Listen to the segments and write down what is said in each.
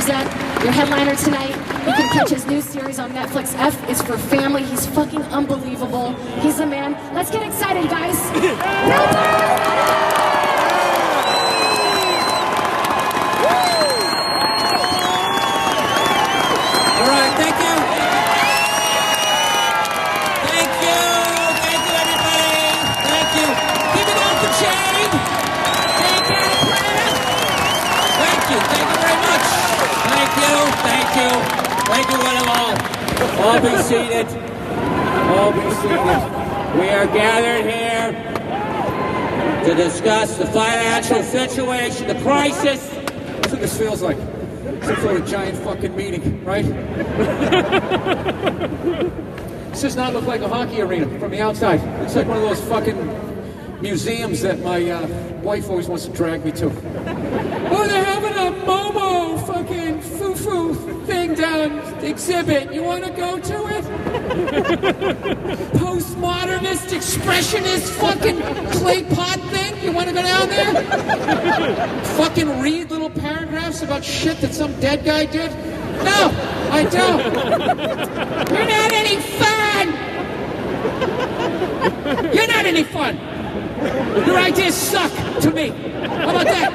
present your headliner tonight. You can catch his new series on Netflix. F is for Family. He's fucking unbelievable. He's the man. Let's get excited, guys. All right, thank you. Thank you. Thank you, everybody. Thank you. Give it up to Jane. Thank you, Brad. Thank you. Thank you very much. Thank you. Thank you. Thank you, one and all. All be seated. All be seated. We are gathered here to discuss the financial situation, the crisis. That's what this feels like. Some sort of giant fucking meeting, right? This does not look like a hockey arena from the outside. It's like one of those fucking museums that my wife always wants to drag me to. Oh, they're having a Momo fucking foo-foo thing down exhibit. You want to go to it? Postmodernist, expressionist fucking clay pot thing? You want to go down there? Fucking read little paragraphs about shit that some dead guy did? No, I don't. You're not any fun. You're not any fun. Your ideas suck to me. How about that?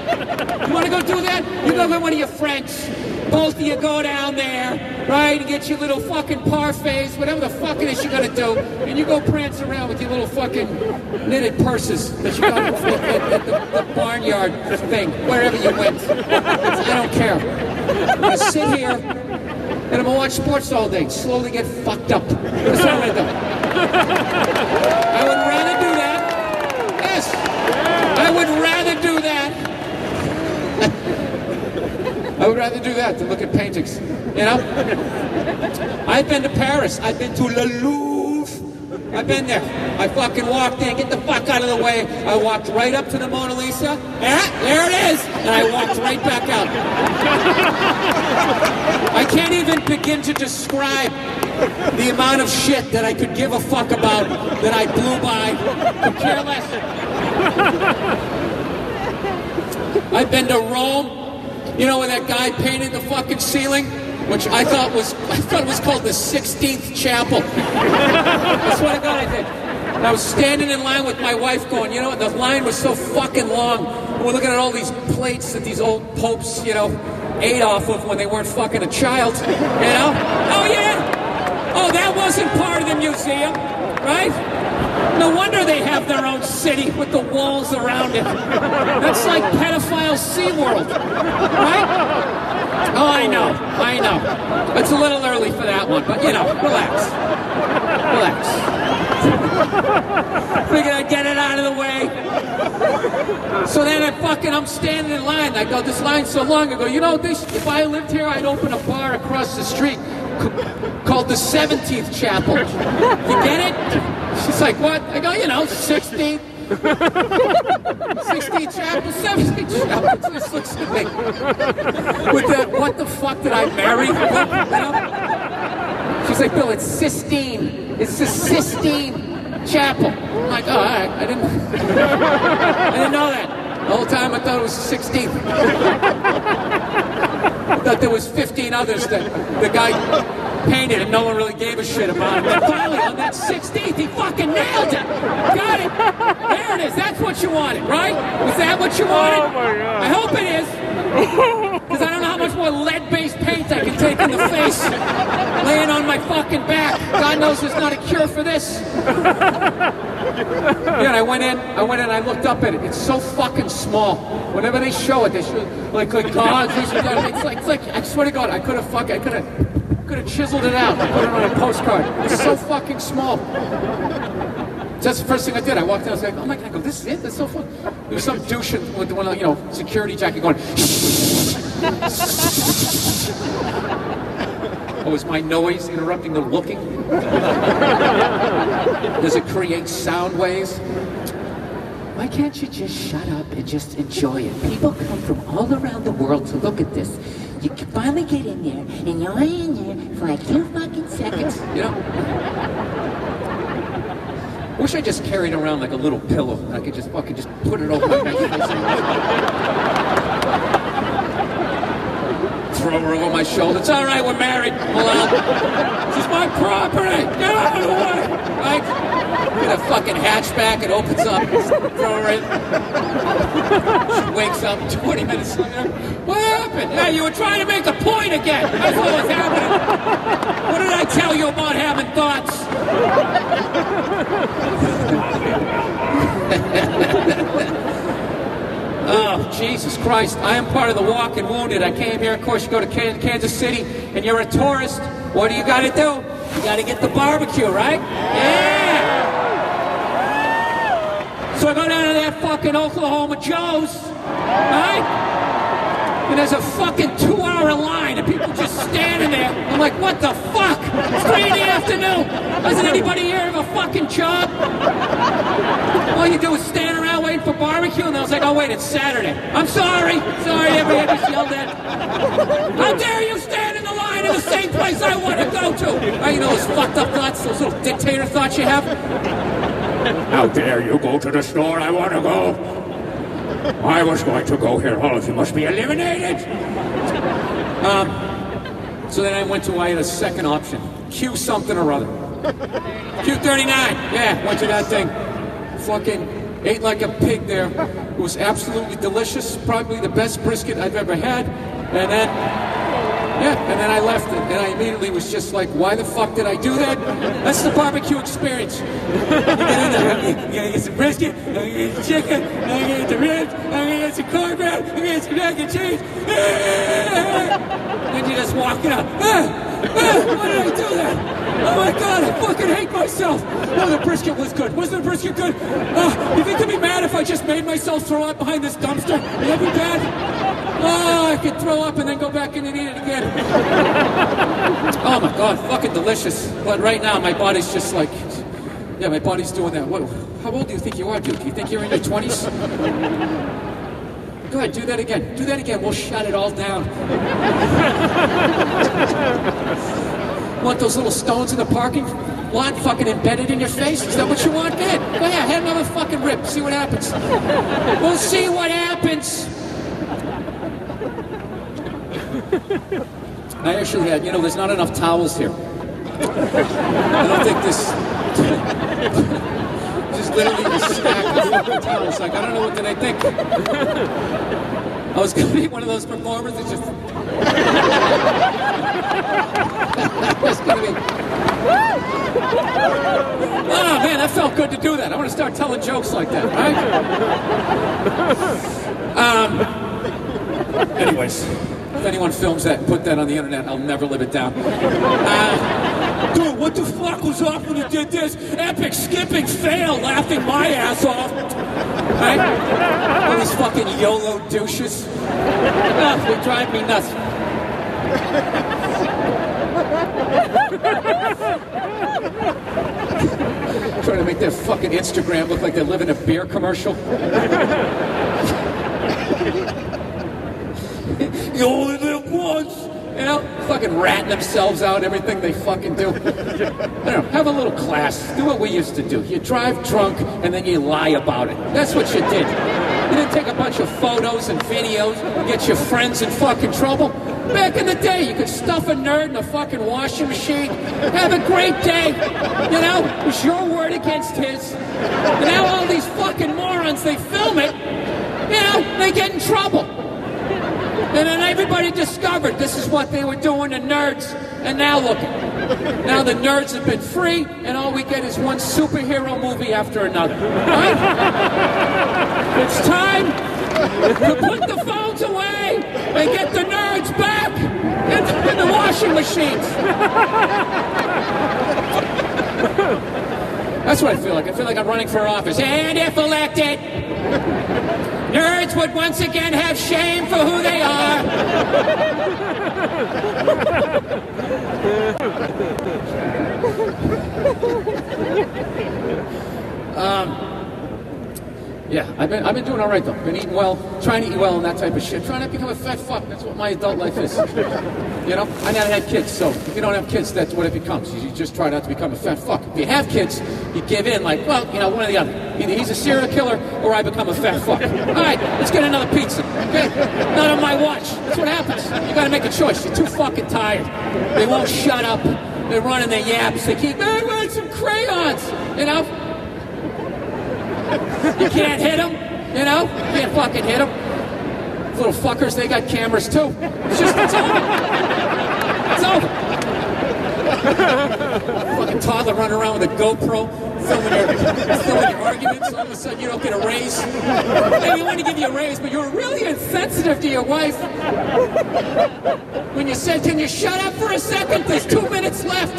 You want to go do that? You go with one of your friends. Both of you go down there, right, and get your little fucking parfaits, whatever the fuck it is you're gonna do, and you go prance around with your little fucking knitted purses that you got at the barnyard thing, wherever you went. I don't care. I'm gonna sit here and I'm gonna watch sports all day, slowly get fucked up. That's what I'm gonna do. I would rather do that. Yes, I would rather do that. I would rather do that than look at paintings, you know? I've been to Paris. I've been to Le Louvre. I've been there. I fucking walked in. Get the fuck out of the way. I walked right up to the Mona Lisa. Yeah, there it is. And I walked right back out. I can't even begin to describe the amount of shit that I could give a fuck about that I blew by. Could care less. I've been to Rome. You know where that guy painted the fucking ceiling? Which I thought it was called the 16th Chapel. That's what I thought I did. And I was standing in line with my wife going, you know, the line was so fucking long. We're looking at all these plates that these old popes, you know, ate off of when they weren't fucking a child. You know? Oh, yeah. Oh, that wasn't part of the museum, right? No wonder they have their own city with the walls around it. That's like pedophile SeaWorld, right? Oh, I know. It's a little early for that one, but, you know, relax. Figured I'd get it out of the way. So then I'm standing in line. I go, this line's so long. I go, you know, if I lived here, I'd open a bar across the street called the 17th Chapel. You get it? She's like, what? I go, you know, 16th. 16th Chapel, 17th Chapel. It just looks at me. With that, what the fuck did I marry? You know? She's like, Bill, it's Sistine. It's the Sistine Chapel. I'm like, oh, all right. I didn't know that. The whole time I thought it was 16th. I thought there was 15 others that the guy painted and no one really gave a shit about it. But finally, on that 16th, he fucking nailed it. Got it. There it is. That's what you wanted, right? Was that what you wanted? Oh my God. I hope it is. Because I don't know how much more lead-based paint I can take in the face. Laying on my fucking back. God knows there's not a cure for this. Yeah, I went in, I looked up at it. It's so fucking small. Whenever they show it, they show like gods. It's like I swear to God, I could have chiseled it out and put it on a postcard. It's so fucking small. So that's the first thing I did. I walked in, I was like, oh my God, I go, this is it? That's so fun. There was some douche with one, you know, security jacket going, oh, is my noise interrupting the looking? Does it create sound waves? Why can't you just shut up and just enjoy it? People come from all around the world to look at this. You can finally get in there, and you're in there for like 2 fucking seconds, you know? I wish I just carried around like a little pillow. I could just fucking just put it over my face. throw her over my shoulder. It's all right, we're married. Well, this is my property. Get out of the way. Right? Get a fucking hatchback. It opens up. Throw her in. She wakes up 20 minutes later. What happened? Yeah, you were trying to make a point again. That's what was happening. What did I tell you about having thoughts? Oh, Jesus Christ. I am part of the Walking Wounded. I came here, of course, you go to Kansas City, and you're a tourist. What do you got to do? You got to get the barbecue, right? Yeah! So I go down to that fucking Oklahoma Joe's, right? And there's a fucking 2-hour line, and people just standing there. I'm like, what the fuck? It's 3 in the afternoon. Doesn't anybody here have a fucking job? All you do is stand around waiting for barbecue, and I was like, oh wait, it's Saturday. I'm sorry, everybody just yelled at. How dare you stand in the line in the same place I want to go to? Right, you know those fucked up thoughts, those little dictator thoughts you have? How dare you go to the store I want to go? I was going to go here. All of you must be eliminated. So then I had a second option. Q something or other. Q39. Yeah, went to that thing. Fucking ate like a pig there. It was absolutely delicious. Probably the best brisket I've ever had. And then I left it. And I immediately was just like, why the fuck did I do that? That's the barbecue experience. You get in there, I'm gonna get some brisket, I'm gonna get some chicken, I'm gonna get some ribs, I'm gonna get some cornbread, I'm gonna get some mac and cheese. And you just walk it up. Why did I do that? Oh my God, I fucking hate myself. Oh, the brisket was good. Wasn't the brisket good? You think I'd be mad if I just made myself throw up behind this dumpster? Would that be bad? Oh, I could throw up and then go back in and eat it again. Oh my God, fucking delicious. But right now, my body's just like, yeah, my body's doing that. What? How old do you think you are, dude? Do you think you're in your 20s? Go ahead, do that again. Do that again. We'll shut it all down. Want those little stones in the parking lot fucking embedded in your face? Is that what you want? Go ahead. Go ahead, have another fucking rip. See what happens. We'll see what happens. I actually had, there's not enough towels here. I don't think this... Just literally a stack of fucking towels. Like, I don't know what did I think. I was going to be one of those performers that just... It's going to be... Oh, man, that felt good to do that. I want to start telling jokes like that, right? Anyways... If anyone films that and put that on the internet, I'll never live it down. Dude, what the fuck was off when you did this? Epic skipping fail, laughing my ass off. Right? All these fucking YOLO douches. They drive me nuts. Trying to make their fucking Instagram look like they live in a beer commercial. You only live once, fucking ratting themselves out, everything they fucking do. I don't know, have a little class. Do what we used to do. You drive drunk, and then you lie about it. That's what you did. You didn't take a bunch of photos and videos and get your friends in fucking trouble. Back in the day, you could stuff a nerd in a fucking washing machine, have a great day. It was your word against his. And now all these fucking morons, they film it, they get in trouble. And then everybody discovered this is what they were doing to nerds. And now look, now the nerds have been free, and all we get is one superhero movie after another. Right? It's time to put the phones away and get the nerds back in the washing machines. That's what I feel like. I feel like I'm running for office. And if elected, nerds would once again have shame for who they are. Yeah, I've been doing all right though. Been eating well, trying to eat well and that type of shit. Trying not to become a fat fuck. That's what my adult life is. You know, I never had kids, so if you don't have kids, that's what it becomes. You just try not to become a fat fuck. If you have kids, you give in like, well, you know, one or the other. Either he's a serial killer or I become a fat fuck. All right, let's get another pizza, okay? Not on my watch. That's what happens. You gotta make a choice. You're too fucking tired. They won't shut up. They're running their yaps. They keep, man, want some crayons, you know? You can't hit them, you know? You can't fucking hit them. Little fuckers, they got cameras too. It's over. It's over. Fucking toddler running around with a GoPro, filming your arguments. All of a sudden, you don't get a raise. Hey, we want to give you a raise, but you were really insensitive to your wife. When you said, can you shut up for a second? There's 2 minutes left.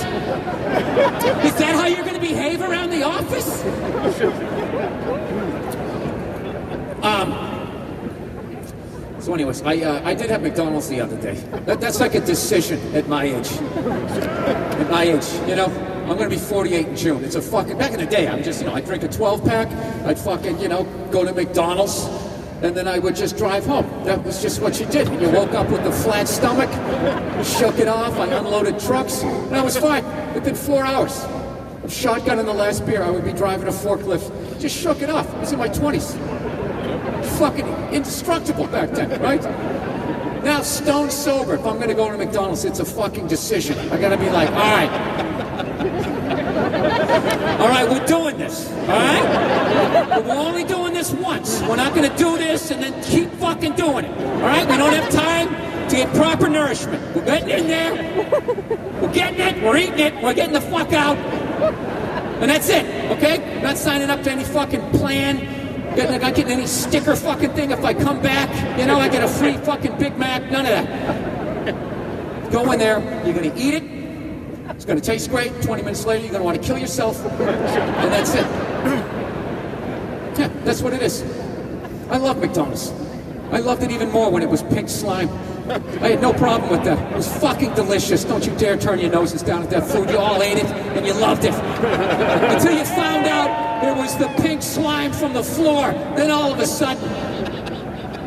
Is that how you're going to behave around the office? So anyways, I did have McDonald's the other day. That's like a decision at my age. At my age, you know, I'm gonna be 48 in June. It's a fucking, back in the day, I'm just, you know, I'd drink a 12-pack, I'd fucking, you know, go to McDonald's, and then I would just drive home. That was just what you did. And you woke up with a flat stomach, you shook it off, I unloaded trucks, and I was fine. Within 4 hours. Shotgun in the last beer, I would be driving a forklift. Just shook it off. I was in my 20s. Fucking indestructible back then, right? Now, stone sober, if I'm gonna go to McDonald's, it's a fucking decision. I gotta be like, all right, we're doing this, all right? But we're only doing this once. We're not gonna do this and then keep fucking doing it, all right? We don't have time to get proper nourishment. We're getting in there, we're getting it, we're eating it, we're getting the fuck out, and that's it, okay? Not signing up to any fucking plan. I'm not getting any sticker fucking thing if I come back. You know, I get a free fucking Big Mac. None of that. Go in there. You're going to eat it. It's going to taste great. 20 minutes later, you're going to want to kill yourself. And that's it. Yeah, that's what it is. I love McDonald's. I loved it even more when it was pink slime. I had no problem with that. It was fucking delicious. Don't you dare turn your noses down at that food. You all ate it, and you loved it. Until you found out it was the pink slime from the floor. Then all of a sudden,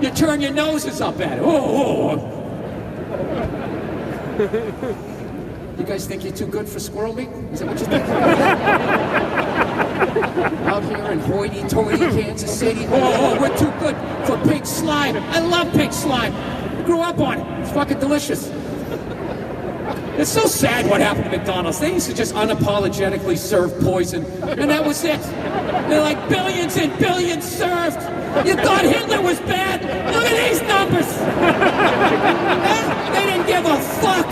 you turn your noses up at it. Oh. You guys think you're too good for squirrel meat? Is that what you think? Out here in hoity-toity Kansas City. Oh, we're too good for pink slime. I love pink slime. I grew up on it. It's fucking delicious. It's so sad what happened to McDonald's. They used to just unapologetically serve poison, and that was it. They're like billions and billions served. You thought Hitler was bad? Look at these numbers. They didn't give a fuck.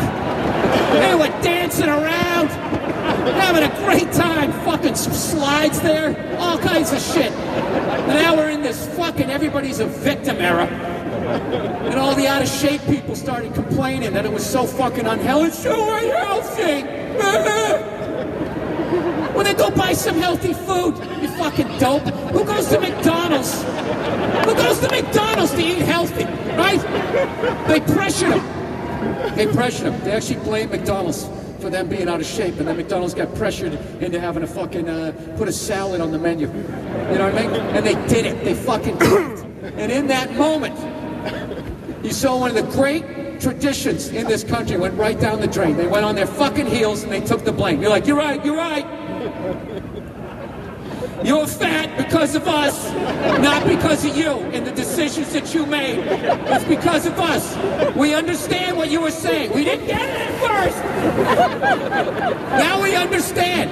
They were dancing around, having a great time. Fucking slides there, all kinds of shit. And now we're in this fucking everybody's a victim era. And all the out-of-shape people started complaining that it was so fucking unhealthy. It's so unhealthy! Well, then go buy some healthy food, you fucking dope. Who goes to McDonald's? Who goes to McDonald's to eat healthy, right? They pressured them. They pressured them. They actually blamed McDonald's for them being out of shape, and then McDonald's got pressured into having to fucking put a salad on the menu. You know what I mean? And they did it. They fucking did it. And in that moment, you saw one of the great traditions in this country went right down the drain. They went on their fucking heels and they took the blame. You're like, you're right, you're right. You're fat because of us, not because of you and the decisions that you made. It's because of us. We understand what you were saying. We didn't get it at first. Now we understand.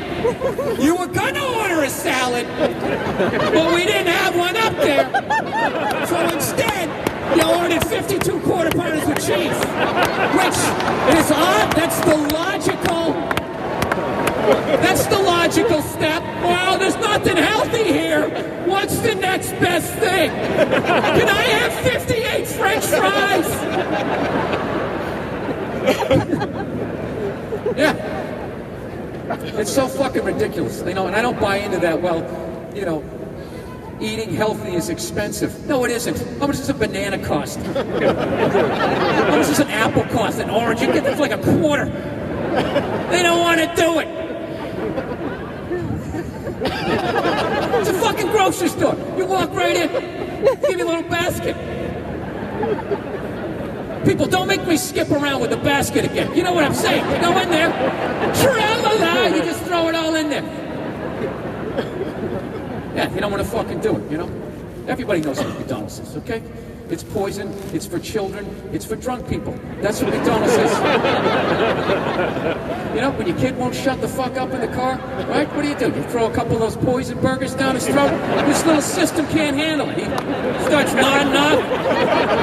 You were gonna order a salad, but we didn't have one up there. So instead, you ordered 52 quarter pounders with cheese, which is odd. That's the logical step. Well, there's nothing healthy here. What's the next best thing? Can I have 58 French fries? Yeah. It's so fucking ridiculous, you know, and I don't buy into that, well, you know, eating healthy is expensive. No, it isn't. How much does a banana cost? How much does an apple cost? An orange? You can get them for like a quarter. They don't want to do it. It's a fucking grocery store. You walk right in, give you a little basket. People, don't make me skip around with the basket again. You know what I'm saying? You go in there, tra-la-la, you just throw it all in there. Yeah, you don't want to fucking do it, you know? Everybody knows what McDonald's is, okay? It's poison, it's for children, it's for drunk people. That's what McDonald's is. You know, when your kid won't shut the fuck up in the car, right? What do? You throw a couple of those poison burgers down his throat? This little system can't handle it. He starts nodding off.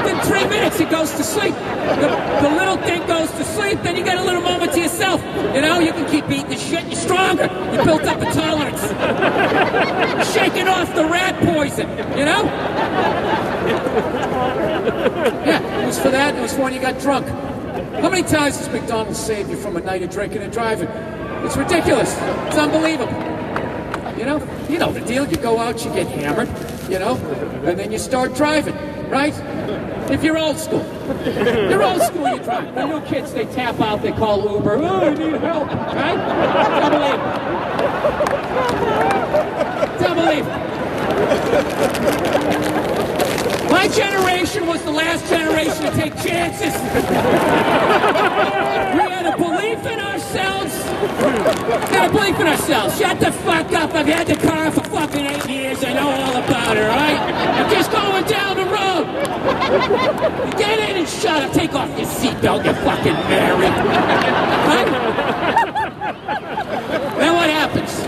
Within 3 minutes, he goes to sleep. The little thing goes to sleep, then you get a little moment to yourself. You know, you can keep eating the shit, you're stronger. You built up a tolerance. Shaking off the rat poison, you know? Yeah, it was for that. It was for when you got drunk. How many times has McDonald's saved you from a night of drinking and driving? It's ridiculous. It's unbelievable. You know the deal. You go out, you get hammered, you know, and then you start driving, right? If you're old school. You're old school, you drive. The new kids, they tap out, they call Uber. Oh, I need help, right? It's unbelievable. My generation was the last generation to take chances. We had a belief in ourselves. Shut the fuck up. I've had the car for fucking 8 years. I know all about it, right? I'm just going down the road. You get in and shut up. Take off your seatbelt, you fucking married. Right? Then what happens?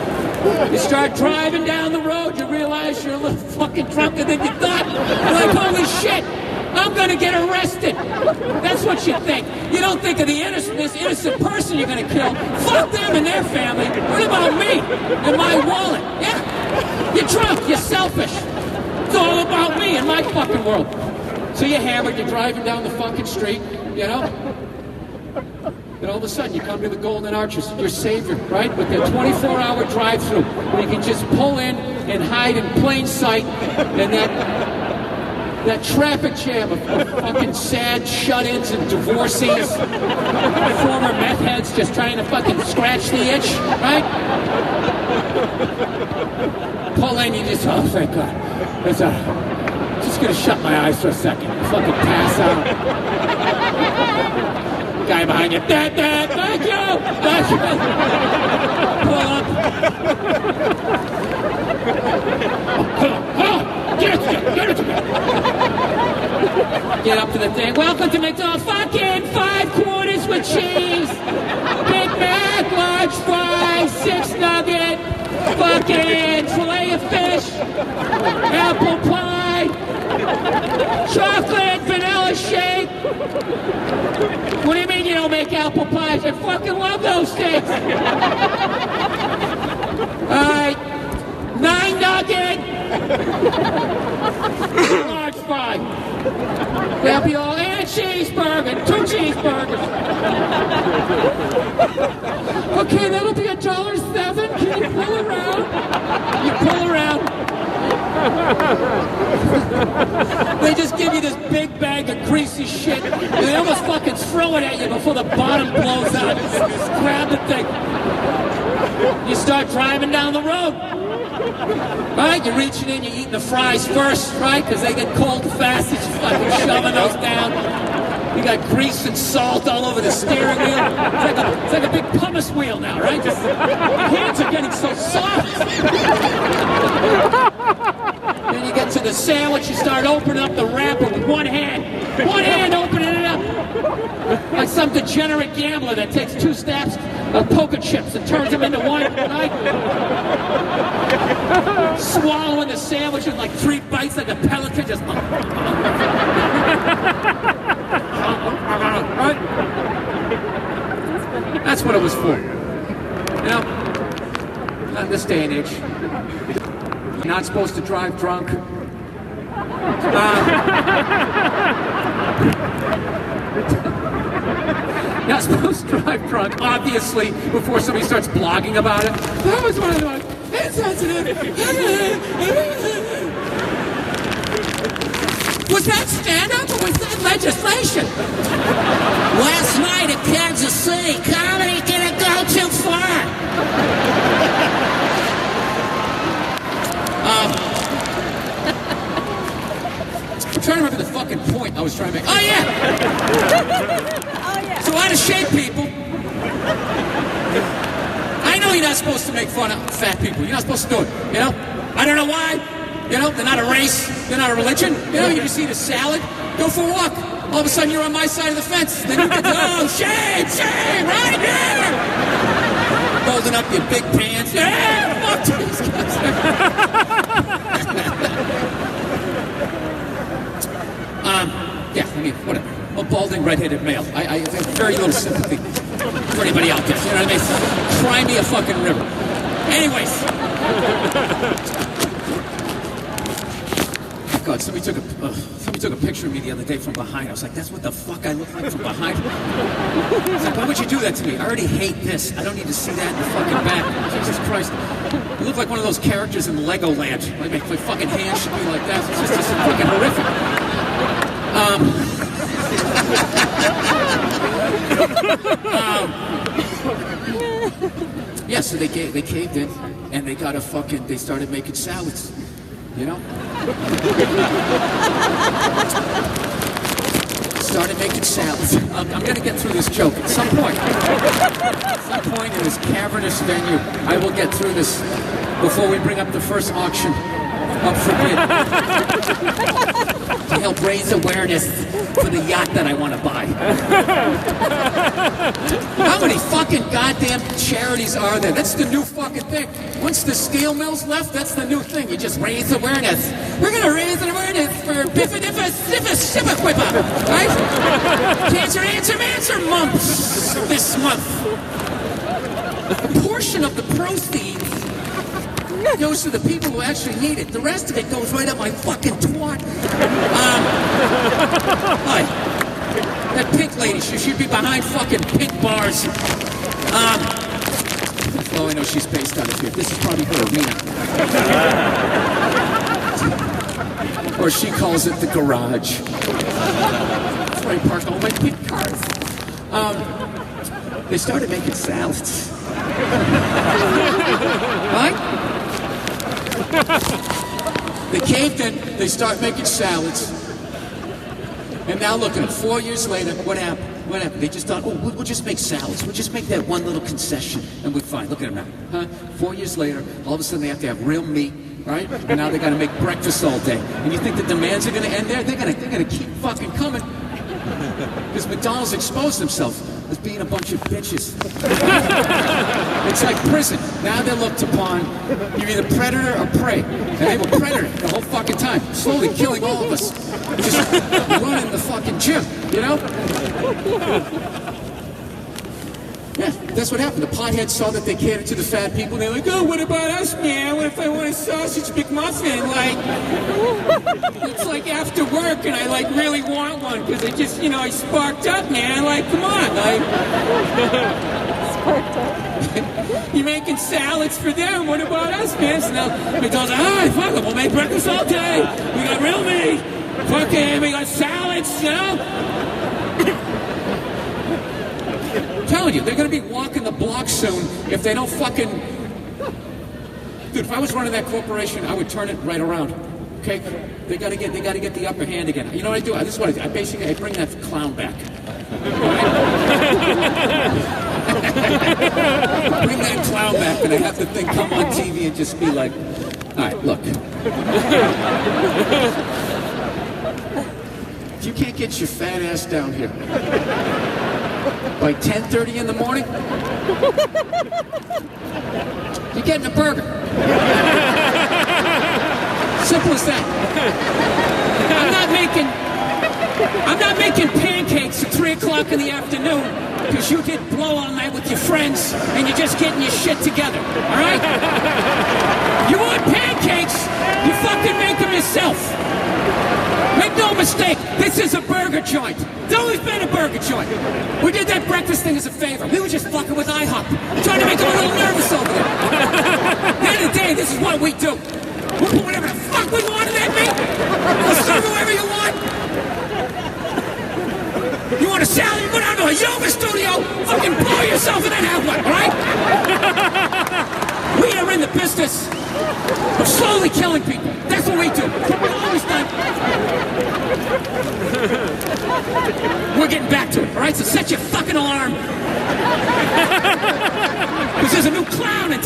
You start driving down the road, you realize you're a little fucking drunker than you thought. You're like, holy shit, I'm gonna get arrested. That's what you think. You don't think of this innocent person you're gonna kill. Fuck them and their family. What about me and my wallet? Yeah, you're drunk, you're selfish. It's all about me and my fucking world. So you're hammered, you're driving down the fucking street, you know? And all of a sudden, you come to the Golden Arches, your savior, right? With their 24-hour drive-thru, where you can just pull in and hide in plain sight, and that traffic jam of fucking sad shut-ins and divorcees, former meth heads just trying to fucking scratch the itch, right? Pull in, you just, oh, thank God. Just gonna shut my eyes for a second, fucking pass out. Guy behind you, thank you. Pull up. Get up to the thing. Welcome to McDonald's. Fucking 5 quarters with cheese. Big Mac, large fries, 6 nugget. Fucking fillet of fish. Apple pie. Chocolate vanilla shake. What do you mean you don't make apple pies? I fucking love those things. Alright. 9 nugget. Large fry. That'll be all. And a cheeseburger. 2 cheeseburgers. Okay, that'll be $1.07. Can you pull around? You pull around. They just give you this big bag of greasy shit, and they almost fucking throw it at you before the bottom blows out. Just grab the thing. You start driving down the road. Right? You're reaching in, you're eating the fries first, right? Because they get cold fast, you're just fucking shoving those down. You got grease and salt all over the steering wheel. It's like a big pumice wheel now, right? Just, your hands are getting so soft. Then you get to the sandwich, you start opening up the wrapper with one hand. One hand opening it up. Like some degenerate gambler that takes 2 stabs of poker chips and turns them into one, right? Swallowing the sandwich with like 3 bites like a pelican, just... Right? That's what it was for. You know, not in this day and age. You're not supposed to drive drunk. You're not supposed to drive drunk, obviously, before somebody starts blogging about it. That was one of the insensitive. Was that stand-up or was that legislation? Last night at Kansas City, comedy didn't go too far. supposed to make fun of fat people. You're not supposed to do it, you know? I don't know why. You know, they're not a race. They're not a religion. You know, you just eat a salad. Go for a walk. All of a sudden, you're on my side of the fence. Then you get to, oh, shame, right here. Holding up your big pants. Yeah, fuck these guys. Yeah, I mean, whatever. A balding, red-headed male. I have very little sympathy for anybody out there. You know what I mean? Cry me a fucking river. Anyways. God, somebody took a picture of me the other day from behind. I was like, that's what the fuck I look like from behind? I was like, why would you do that to me? I already hate this. I don't need to see that in the fucking back. Jesus Christ. You look like one of those characters in Legoland. Like, my fucking hands should be like that. It's just fucking horrific. Yeah, so they caved in, and they got they started making salads, you know? Started making salads. I'm gonna get through this joke at some point. At some point in this cavernous venue, I will get through this before we bring up the first auction up for bid. To help raise awareness for the yacht that I want to buy. How many fucking goddamn charities are there? That's the new fucking thing. Once the steel mills left, that's the new thing. You just raise awareness. We're gonna raise awareness for Biffa-Diffa-Sippa-Quippa, right? Cancer Answer months this month. A portion of the proceeds goes to the people who actually need it. The rest of it goes right up my fucking twat. Hi. That pink lady, she should be behind fucking pink bars. Oh, I know she's based out of here. This is probably her arena. Or she calls it the garage. That's where I park all my pink cars. They started making salads. Right? They caved in, they start making salads. And now look at it, 4 years later, what happened? What happened? They just thought, oh, we'll just make salads. We'll just make that one little concession and we're fine. Look at them now. Huh? 4 years later, all of a sudden they have to have real meat, right? And now they got to make breakfast all day. And you think the demands are going to end there? They're going to keep fucking coming. Because McDonald's exposed themselves as being a bunch of bitches. It's like prison. Now they're looked upon. You're either predator or prey. And they were predator the whole fucking time. Slowly killing all of us. Just running the fucking gym, you know? Yeah, that's what happened. The potheads saw that they catered to the fat people, and they're like, oh, what about us, man? What if I want a sausage McMuffin? Like, it's like after work, and I, like, really want one, because I just, you know, I sparked up, man. Like, come on, like... Sparked up. You're making salads for them. What about us, man? So now McDonald's like, all right, fuck it. We'll make breakfast all day. We got real meat. Fucking, we got salads, you know? I'm telling you, they're going to be walking the block soon if they don't fucking... Dude, if I was running that corporation, I would turn it right around. Okay? They got to get the upper hand again. You know what I do? This is what I do. I bring that clown back. Bring that clown back, and I have the thing come on TV and just be like, all right, look. If you can't get your fat ass down here by 10:30 in the morning, you're getting a burger. Simple as that. I'm not making pancakes at 3 o'clock in the afternoon because you did blow all night with your friends and you're just getting your shit together, all right? You want pancakes, you fucking make them yourself. Make no mistake, this is a burger joint. It's always been a burger joint. We did that breakfast thing as a favor. We were just fucking with IHOP, trying to make them a little nervous over there. At the end of the day, this is what we do. We'll put whatever the fuck we want in that meat. We'll serve whoever you want. You want a salad? You go down to a yoga studio, fucking blow yourself and then have one, all right? We are in the business of slowly killing people. That's what we do. We've always done. We're getting back to it, all right? So set your fucking alarm. Because there's a new clown in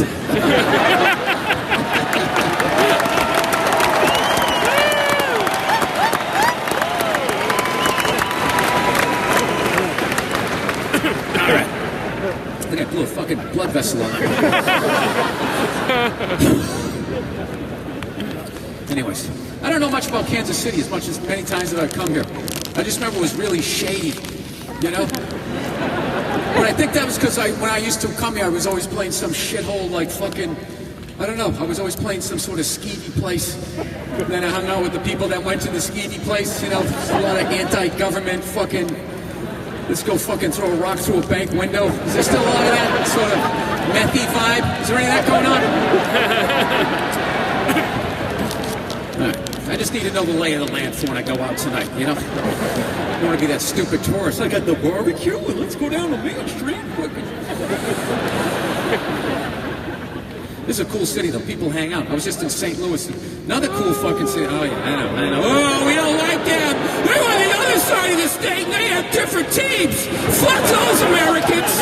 Alright. I think I blew a fucking blood vessel on there. Anyways, I don't know much about Kansas City as much as many times that I've come here. I just remember it was really shady, you know? But I think that was because when I used to come here, I was always playing some shithole like fucking, I don't know, I was always playing some sort of skeevy place. And then I hung out with the people that went to the skeevy place, you know, a lot of anti-government fucking, let's go fucking throw a rock through a bank window. Is there still a lot of that sort of methy vibe? Is there any of that going on? All right. I just need to know the lay of the land for when I go out tonight, you know? I don't want to be that stupid tourist. I got the barbecue and let's go down to Main Street. This is a cool city though. People hang out. I was just in St. Louis. Another cool fucking city. Oh yeah, I know. Oh, we don't like them. They're on the other side of the state and they have different teams. Fuck those Americans.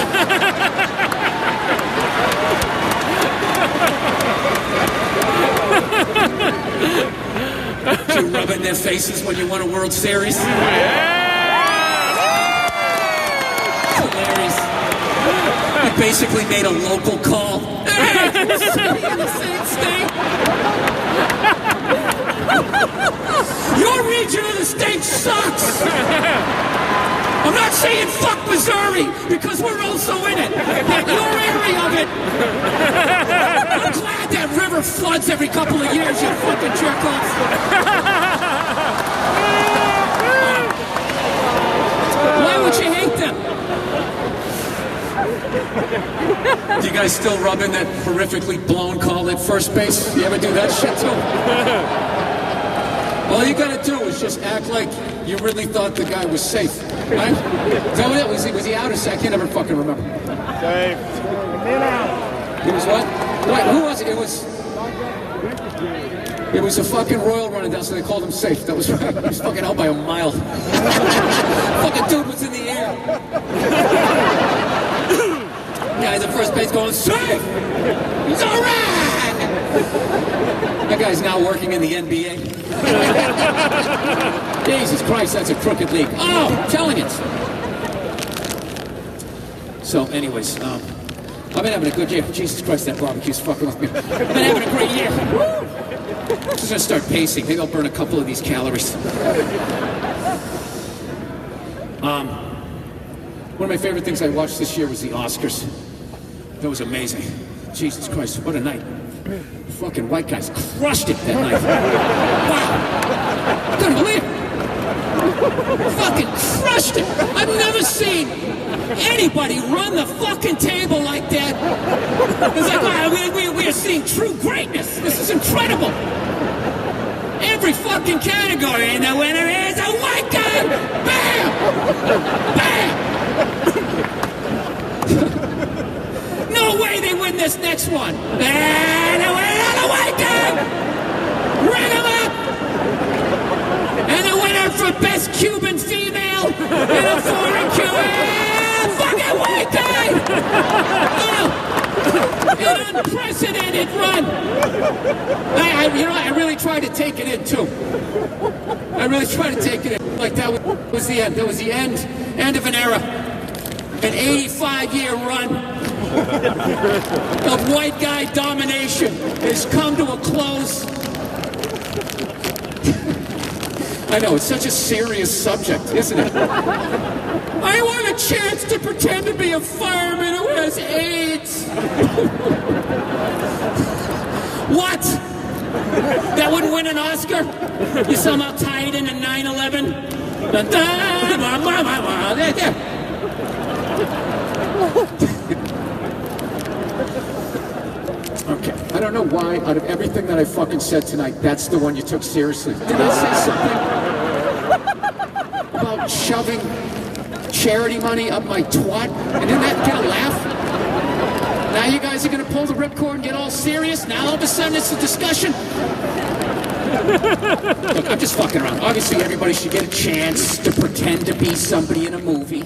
You rub it in their faces when you won a World Series? Hilarious. You basically made a local call. Hey, we're sitting in the same state. Your region of the state sucks. I'm not saying fuck Missouri, because we're also in it. But your area of it. I'm glad that river floods every couple of years, you fucking jerk-offs. Why would you hate them? Do you guys still rub in that horrifically blown call at first base? You ever do that shit too? All you gotta do is just act like you really thought the guy was safe, right? Is that what it was? Was he out or safe? I can't ever fucking remember. Safe. He was what? Wait, who was it? It was a fucking Royal running down, so they called him safe. That was right. He was fucking out by a mile. Fucking dude was in the air. Guy's at first base going, safe! He's all right! That guy's now working in the NBA. Jesus Christ, that's a crooked league. Oh, I'm telling you. So, anyways, I've been having a good year. Jesus Christ, that barbecue's fucking with me. I've been having a great year. Woo! I'm just gonna start pacing. Maybe I'll burn a couple of these calories. One of my favorite things I watched this year was the Oscars. That was amazing. Jesus Christ, what a night. Fucking white guys crushed it that night. Wow. Couldn't believe it. Fucking crushed it. I've never seen anybody run the fucking table like that. It's like, wow, we are seeing true greatness. This is incredible. Every fucking category, and the winner is a white guy. Bam! Bam! No way they win this next one. And the winner, the white guy. Ring him up. And the winner for best Cuban female in a foreign Cuban, fucking white guy. An unprecedented run. I really tried to take it in too. I really tried to take it in. Like that was the end. That was the end of an era. An 85-year run of white guy domination has come to a close. I know, it's such a serious subject, isn't it? I want a chance to pretend to be a fireman who has AIDS. What? That wouldn't win an Oscar? You somehow tied it into 9/11? There. Okay, I don't know why, out of everything that I fucking said tonight, that's the one you took seriously. Did I say something about shoving charity money up my twat? And didn't that get a laugh? Now you guys are gonna pull the ripcord and get all serious? Now all of a sudden it's a discussion? Look, I'm just fucking around. Obviously everybody should get a chance to pretend to be somebody in a movie.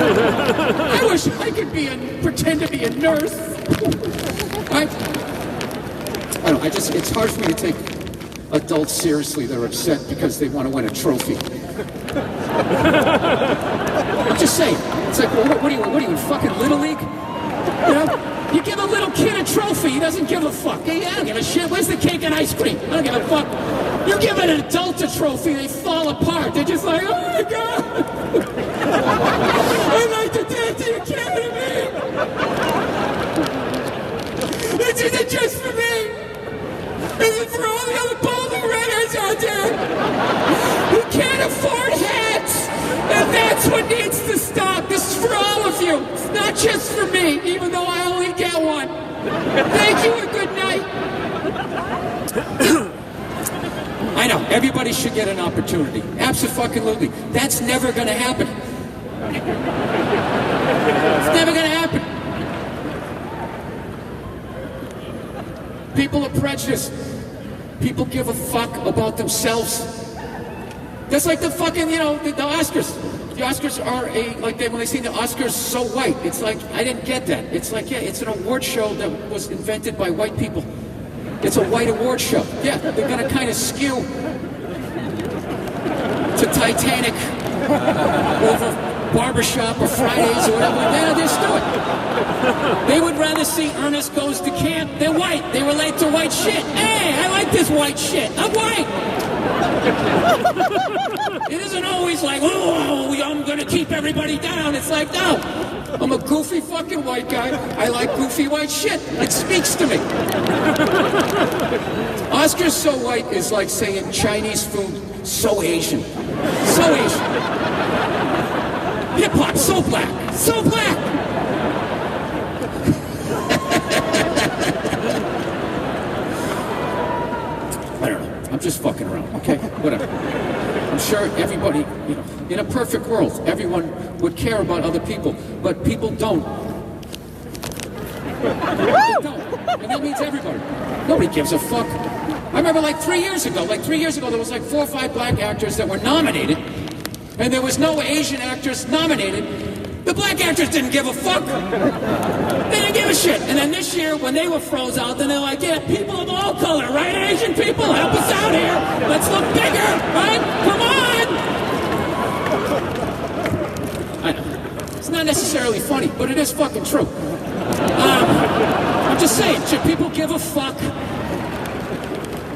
I wish I could pretend to be a nurse. I don't know, it's hard for me to take adults seriously. They're upset because they want to win a trophy. I'm just saying. It's like, well, what are you in fucking Little League? You know? You give a little kid a trophy, he doesn't give a fuck. Hey, I don't give a shit. Where's the cake and ice cream? I don't give a fuck. You give an adult a trophy, they fall apart. They're just like, oh my God. I'd like to dance to the academy. This isn't just for me. This is for all the other bowling runners out there who can't afford hats. And that's what needs to stop. This is for all of you. It's not just for me, even though I only get one. Thank you and good night. I know, everybody should get an opportunity. Absolutely. That's never gonna happen. It's never gonna happen. People are prejudiced. People give a fuck about themselves. That's like the fucking, the Oscars. The Oscars are when they say the Oscars so white, it's like, I didn't get that. It's like, yeah, it's an award show that was invented by white people. It's a white award show. Yeah, they're gonna kind of skew to Titanic over Barbershop or Fridays or whatever. Yeah, just do it. They would rather see Ernest Goes to Camp. They're white. They relate to white shit. Hey, I like this white shit. I'm white. It isn't always like, oh, I'm gonna keep everybody down. It's like, no. I'm a goofy fucking white guy. I like goofy white shit. It speaks to me. Oscars so white is like saying Chinese food so Asian. So Asian. Hip-hop so black. So black. I don't know. I'm just fucking around, okay? Whatever. I'm sure everybody, in a perfect world, everyone would care about other people, but people don't. People don't. And that means everybody. Nobody gives a fuck. I remember 3 years ago, there was 4 or 5 black actors that were nominated, and there was no Asian actors nominated. The black actors didn't give a fuck. They didn't give a shit. And then this year, when they were froze out, then they're like, yeah, people of all color, right? Asian people, help us out here. Let's look bigger, right? Come on. I know. It's not necessarily funny, but it is fucking true. I'm just saying, should people give a fuck?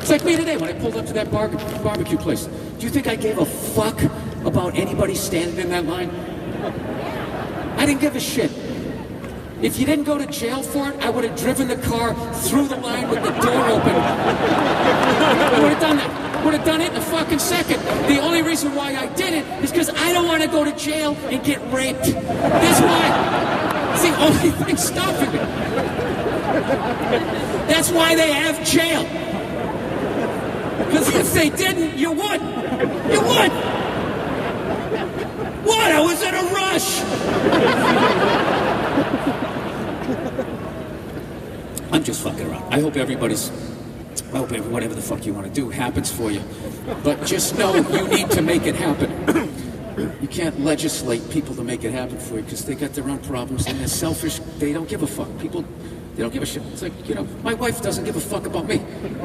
It's like me today when I pulled up to that barbecue place. Do you think I gave a fuck about anybody standing in that line? I didn't give a shit. If you didn't go to jail for it, I would have driven the car through the line with the door open. I would have done that. Would have done it in a fucking second. The only reason why I did it is because I don't want to go to jail and get raped. That's why. It's the only thing stopping me. That's why they have jail. Because if they didn't, you would. You would. What? I was in a rush. I'm just fucking around. I hope whatever the fuck you want to do happens for you. But just know you need to make it happen. You can't legislate people to make it happen for you because they got their own problems and they're selfish. They don't give a fuck. People, they don't give a shit. It's like, my wife doesn't give a fuck about me.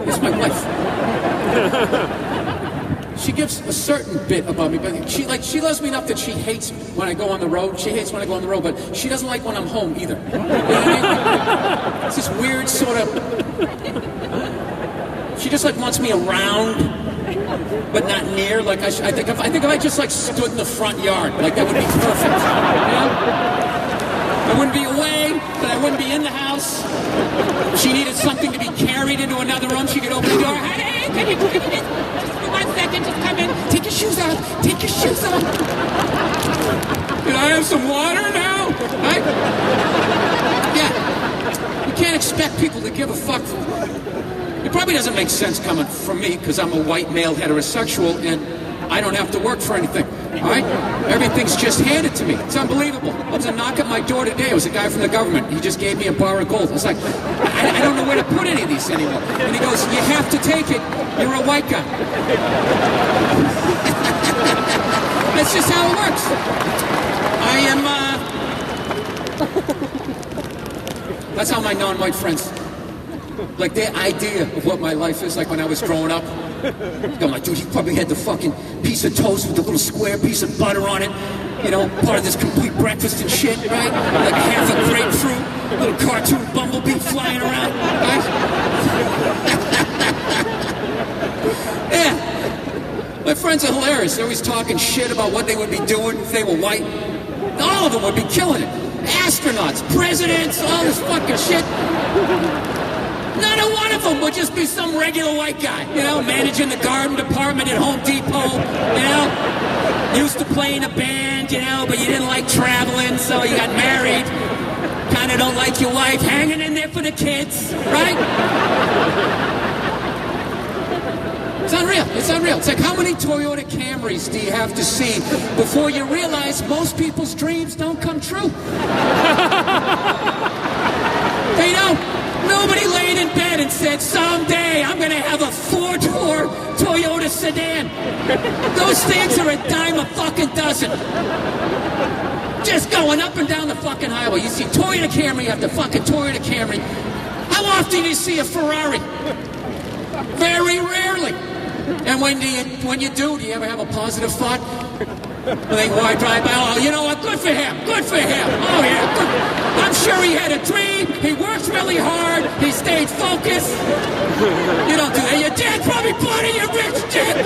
It's my wife. She gives a certain bit about me, but she loves me enough that she hates when I go on the road. She hates when I go on the road, but she doesn't like when I'm home either. You know what I mean? It's this weird sort of. She just wants me around, but not near. I think if I just stood in the front yard, that would be perfect. I wouldn't be away, but I wouldn't be in the house. She needed something to be carried into another room. She could open the door. Hey, can you just 1 second, just come in. Take your shoes off. Take your shoes off. Can I have some water now? Yeah. You can't expect people to give a fuck. It probably doesn't make sense coming from me because I'm a white male heterosexual and I don't have to work for anything. All right? Everything's just handed to me. It's unbelievable. There was a knock at my door today. It was a guy from the government. He just gave me a bar of gold. It's like, I don't know where to put any of these anymore. And he goes, you have to take it. You're a white guy. That's just how it works. I That's how my non-white friends, like their idea of what my life is like when I was growing up. I'm like, dude, he probably had the fucking piece of toast with a little square piece of butter on it. You know, part of this complete breakfast and shit, right? Like half a grapefruit, little cartoon bumblebee flying around, right? Yeah. My friends are hilarious. They're always talking shit about what they would be doing if they were white. All of them would be killing it. Astronauts, presidents, all this fucking shit. Not a one of them would just be some regular white guy, you know, managing the garden department at Home Depot, you know, used to play in a band, you know, but you didn't like traveling, so you got married. Kind of don't like your wife, hanging in there for the kids, right? It's unreal. It's unreal. It's like, how many Toyota Camrys do you have to see before you realize most people's dreams don't come true? They don't. Nobody laid in bed and said, someday I'm going to have a four-door Toyota sedan. Those things are a dime a fucking dozen. Just going up and down the fucking highway. You see Toyota Camry after fucking Toyota Camry. How often do you see a Ferrari? Very rarely. And when you do you ever have a positive thought? Like, why drive by? Oh, you know what? Good for him. Good for him. Oh, yeah. Good. I'm sure he had a dream. He worked really hard. He stayed focused. You don't do that. Your dad probably bought it, you rich dick.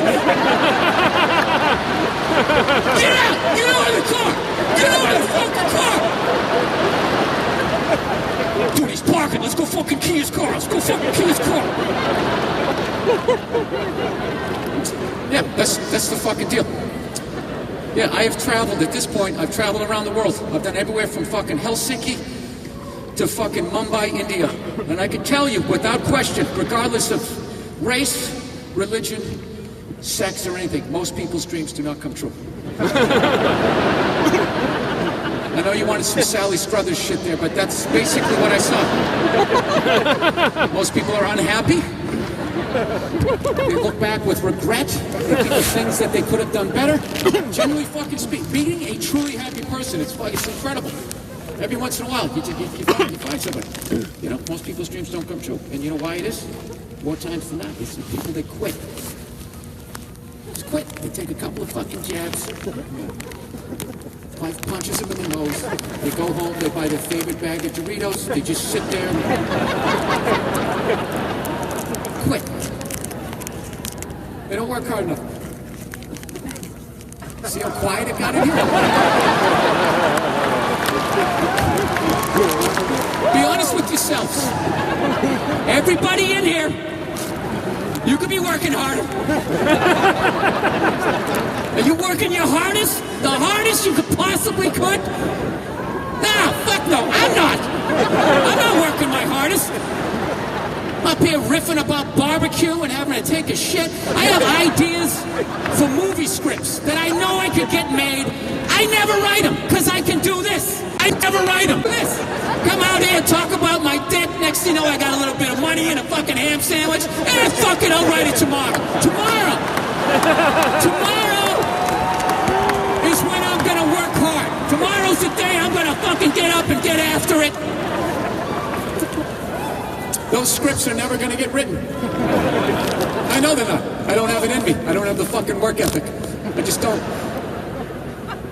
Get out. Get out of the car. Get out of the fucking car. Dude, he's parking. Let's go fucking key his car. Let's go fucking key his car. Yeah, that's the fucking deal. Yeah, I have traveled, at this point, I've traveled around the world. I've done everywhere from fucking Helsinki to fucking Mumbai, India. And I can tell you, without question, regardless of race, religion, sex, or anything, most people's dreams do not come true. I know you wanted some Sally Struthers shit there, but that's basically what I saw. Most people are unhappy. They look back with regret, thinking of things that they could have done better. Generally fucking speak, being a truly happy person, it's incredible. Every once in a while, you find somebody. You know, most people's dreams don't come true. And you know why it is? More times than not, it's the people that quit. Just quit. They take a couple of fucking jabs. Life punches them in the nose. They go home, they buy their favorite bag of Doritos. They just sit there and quit. They don't work hard enough. See how quiet it got in here? Be honest with yourselves. Everybody in here, you could be working harder. Are you working your hardest? The hardest you could possibly could? Nah, fuck no, I'm not. I'm not working my hardest. Up here riffing about barbecue and having to take a shit. I have ideas for movie scripts that I know I could get made. I never write them, because I can do this. I never write them. This. Come out here and talk about my dick. Next thing you know, I got a little bit of money and a fucking ham sandwich. And fuck it, I'll write it tomorrow. Tomorrow is when I'm gonna work hard. Tomorrow's the day I'm gonna fucking get up and get after it. Those scripts are never gonna get written. I know they're not. I don't have it in me. I don't have the fucking work ethic. I just don't.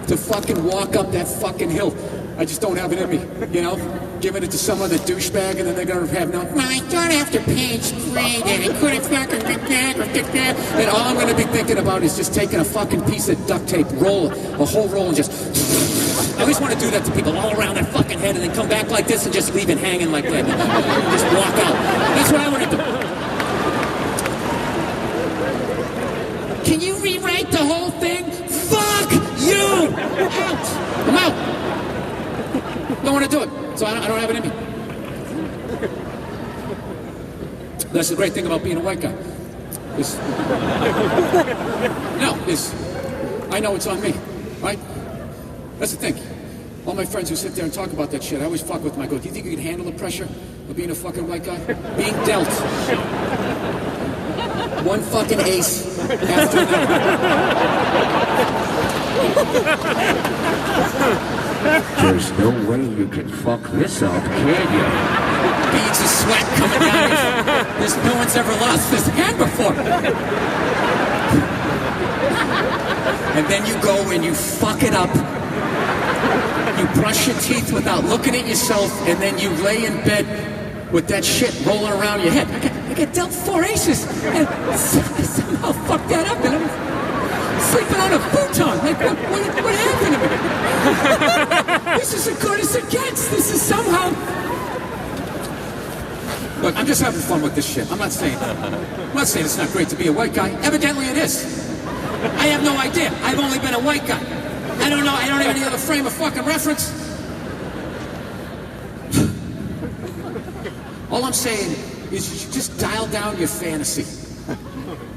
To fucking walk up that fucking hill. I just don't have it in me, you know? Giving it to some other douchebag and then they're gonna have no, well, I got after page 3 and it couldn't fucking be back. And all I'm gonna be thinking about is just taking a fucking piece of duct tape, roll a whole roll and just... I always want to do that to people all around their fucking head and then come back like this and just leave it hanging like that. Just walk out. That's what I want to do. Can you rewrite the whole thing? Fuck you! Out! I'm out! Don't want to do it. So I don't have it in me. That's the great thing about being a white guy. I know it's on me, right? That's the thing. All my friends who sit there and talk about that shit, I always fuck with them. I go, do you think you can handle the pressure of being a fucking white guy? Being dealt one fucking ace after another. There's no way you can fuck this up, can you? Beads of sweat coming down. This no one's ever lost his hand before. And then you go and you fuck it up. You brush your teeth without looking at yourself, and then you lay in bed with that shit rolling around your head. I got dealt 4 aces, and I somehow fucked that up, and I'm sleeping on a futon. Like, what happened to me? This is as good as it gets. This is somehow... Look, I'm just having fun with this shit. I'm not saying it's not great to be a white guy. Evidently it is. I have no idea. I've only been a white guy. I don't know. I don't have any other frame of fucking reference. All I'm saying is you should just dial down your fantasy.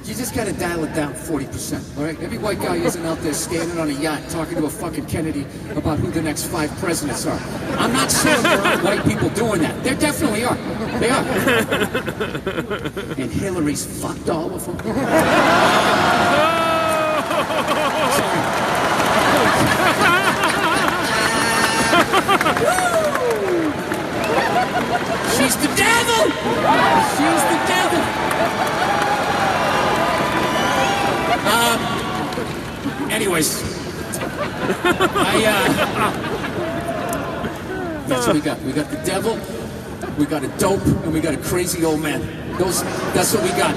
You just gotta dial it down 40%, all right? Every white guy isn't out there standing on a yacht talking to a fucking Kennedy about who the next 5 presidents are. I'm not saying there aren't white people doing that. There definitely are. They are. And Hillary's fucked all of them. She's the devil! She's the devil! Anyways, that's what we got. We got the devil, we got a dope, and we got a crazy old man. That's what we got.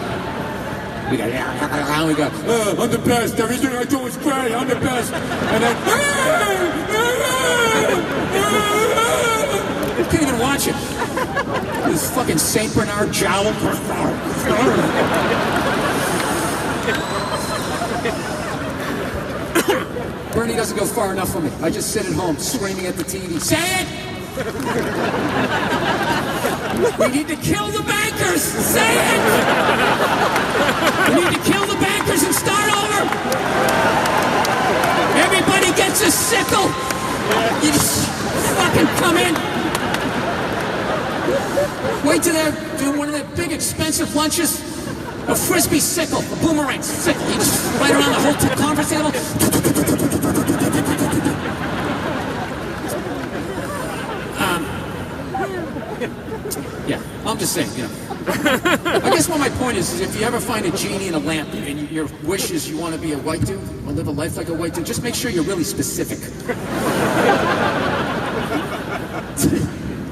We got, I'm the best, everything I do is great, I'm the best. And then, I can't even watch it. This fucking St. Bernard jowl. Bernie doesn't go far enough for me. I just sit at home screaming at the TV. Say it! We need to kill the bankers! Say it! We need to kill the bankers and start over! Everybody gets a sickle! You just fucking come in! Wait till they're doing one of their big expensive lunches. A frisbee sickle, a boomerang sickle. You just right around the whole conference table. Yeah, I'm just saying, you know. I guess what my point is if you ever find a genie in a lamp and your wish is you want to be a white dude or live a life like a white dude, just make sure you're really specific.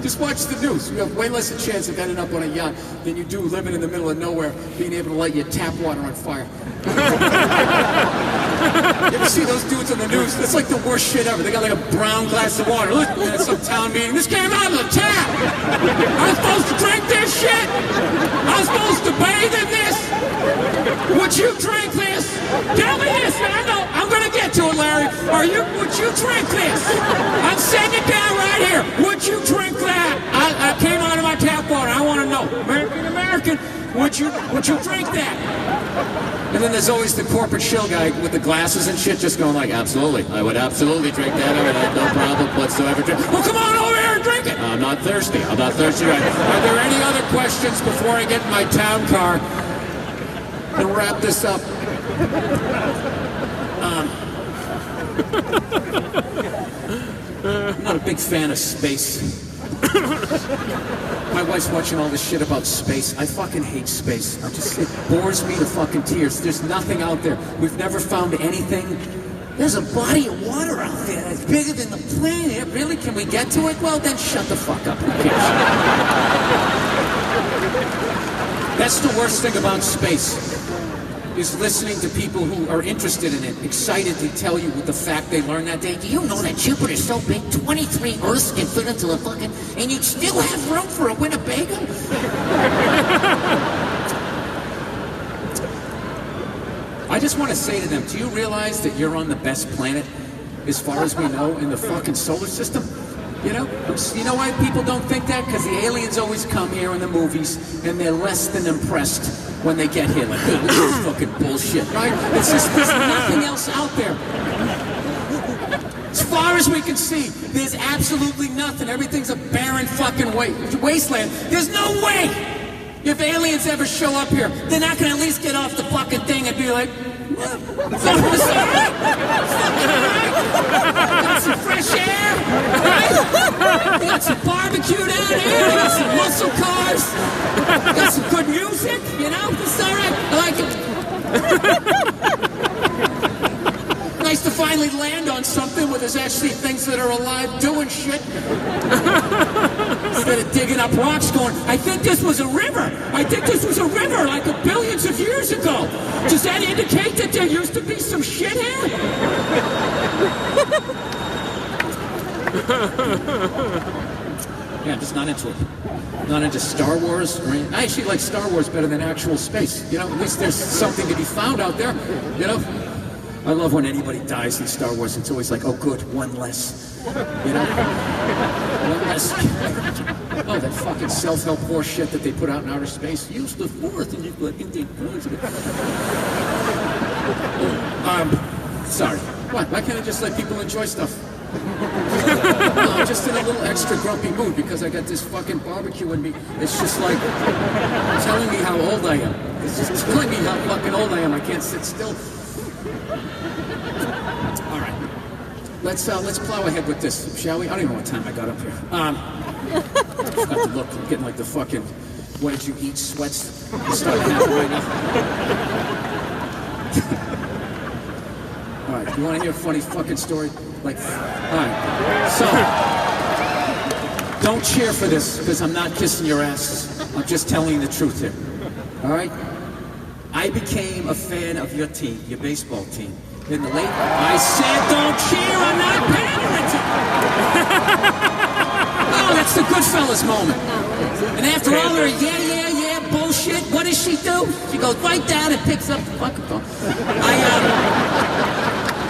Just watch the news. You have way less a chance of ending up on a yacht than you do living in the middle of nowhere, being able to light your tap water on fire. You ever see those dudes on the news? That's like the worst shit ever. They got like a brown glass of water. Look, at some town meeting. This came out of the tap. I'm supposed to drink this shit. I'm supposed to bathe in this. Would you drink this? Tell me this. I know. I'm gonna get to it, Larry. Would you drink this? I'm setting it down right here. Would you drink that? I came out of my tap water. I want to know. American, would you drink that? And then there's always the corporate shill guy with the glasses and shit just going like, absolutely. I would absolutely drink that. I would have no problem whatsoever. Well, come on over here and drink it. I'm not thirsty. I'm not thirsty. Right. Are there any other questions before I get in my town car and wrap this up? I'm not a big fan of space. My wife's watching all this shit about space. I fucking hate space. It bores me to fucking tears. There's nothing out there. We've never found anything. There's a body of water out there that's bigger than the planet. Really? Can we get to it? Well, then shut the fuck up. Who cares? That's the worst thing about space. Is listening to people who are interested in it, excited to tell you the fact they learned that day. Do you know that Jupiter's so big, 23 Earths can fit into a fucking, and you'd still have room for a Winnebago? I just want to say to them, do you realize that you're on the best planet, as far as we know, in the fucking solar system? You know why people don't think that? Because the aliens always come here in the movies, and they're less than impressed when they get here. Like, hey, this is fucking bullshit, right? It's just, there's nothing else out there. As far as we can see, there's absolutely nothing. Everything's a barren fucking wasteland. There's no way, if aliens ever show up here, they're not going to at least get off the fucking thing and be like, it's all right. Got some fresh air. alive doing shit. Instead of digging up rocks going, I think this was a river. I think this was a river like billions of years ago. Does that indicate that there used to be some shit here? Yeah, I'm just not into it. Not into Star Wars. I actually like Star Wars better than actual space. You know, at least there's something to be found out there. You know? I love when anybody dies in Star Wars. It's always like, oh good, one less. You know? One less. Oh, that fucking self-help horse shit that they put out in outer space. Use the Force and you fucking think. Sorry. Why can't I just let people enjoy stuff? No, I'm just in a little extra grumpy mood because I got this fucking barbecue in me. It's just like telling me how old I am. It's just telling me how fucking old I am. I can't sit still. All right, let's plow ahead with this, shall we? I don't even know what time I got up here. I forgot to look. I'm getting like the fucking what did you eat sweats starting to happen right now. All right, you want to hear a funny fucking story? Like, all right, so, don't cheer for this, because I'm not kissing your asses. I'm just telling you the truth here, all right? I became a fan of your team, your baseball team, in the late... I said don't cheer, I'm not pandering to you. Oh, that's the Goodfellas moment. And after all their yeah, bullshit, what does she do? She goes right down and picks up the fucking phone.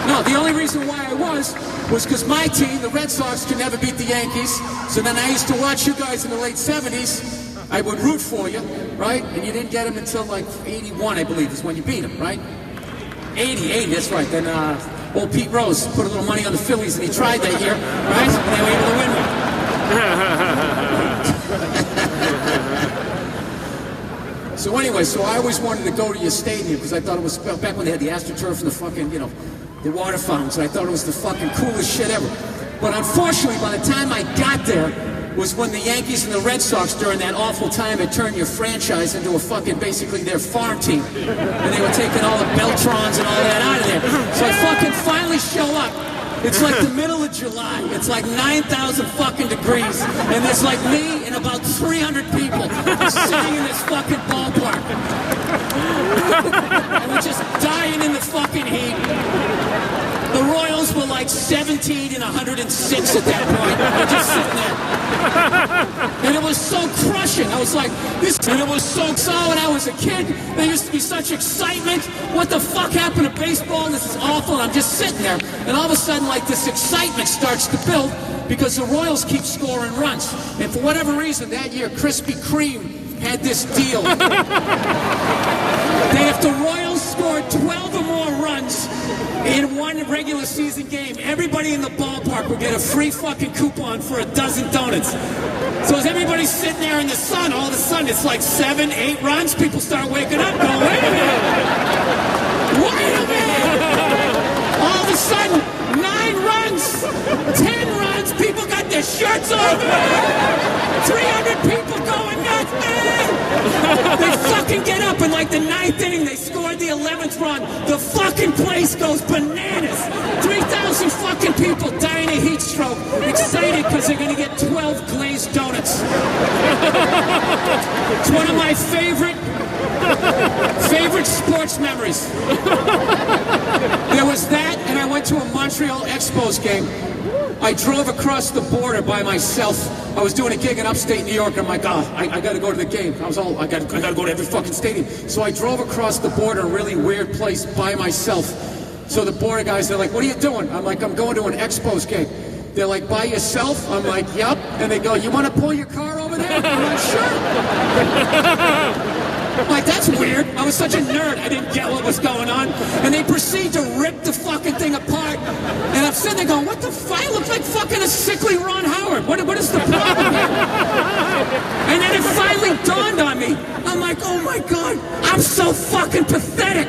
No, the only reason why I was because my team, the Red Sox, could never beat the Yankees. So then I used to watch you guys in the late 70s. I would root for you, right? And you didn't get them until like 81, I believe, is when you beat them, right? 80, that's right. Then old Pete Rose put a little money on the Phillies and he tried that year, right? And they were able to win. So anyway, so I always wanted to go to your stadium because I thought it was back when they had the AstroTurf and the fucking, you know, the water fountains. I thought it was the fucking coolest shit ever. But unfortunately, by the time I got there, was when the Yankees and the Red Sox, during that awful time, had turned your franchise into a fucking, basically their farm team. And they were taking all the Beltrons and all that out of there. So I fucking finally show up. It's like the middle of July. It's like 9,000 fucking degrees. And there's like me and about 300 people sitting in this fucking ballpark. And we're just dying in the fucking heat. The Royals were like 17 and 106 at that point. They're just sitting there. And it was so crushing. I was like, this, and it was so when I was a kid, there used to be such excitement. What the fuck happened to baseball? This is awful. And I'm just sitting there. And all of a sudden, like, this excitement starts to build because the Royals keep scoring runs. And for whatever reason, that year, Krispy Kreme had this deal. That if the Royals scored 12 or more runs in one regular season game, everybody in the ballpark would get a free fucking coupon for a dozen donuts. So as everybody's sitting there in the sun, all of a sudden it's like 7, 8 runs. People start waking up going, wait a minute! Wait a minute! All of a sudden, 9 runs, 10 runs, people got their shirts off, 300 people going nuts, man! They fucking get up in like the 9th inning, they scored the 11th run. The fucking place goes bananas. 3,000 fucking people dying of heat stroke, excited because they're gonna get 12 glazed donuts. It's one of my favorite sports memories. There was that, and I went to a Montreal Expos game. I drove across the border by myself. I was doing a gig in upstate New York. I'm like, oh, I got to go to the game. I got to go to every fucking stadium. So I drove across the border, a really weird place, by myself. So the border guys, they're like, what are you doing? I'm like, I'm going to an Expos game. They're like, by yourself? I'm like, yup. And they go, you want to pull your car over there? I'm like, sure. I'm like, that's weird. I was such a nerd. I didn't get what was going on. And they proceed to rip the fucking thing apart. And I'm sitting there going, what the fuck? I look like fucking a sickly Ron Howard. What is the problem here? And then it finally dawned on me. I'm like, oh my God, I'm so fucking pathetic.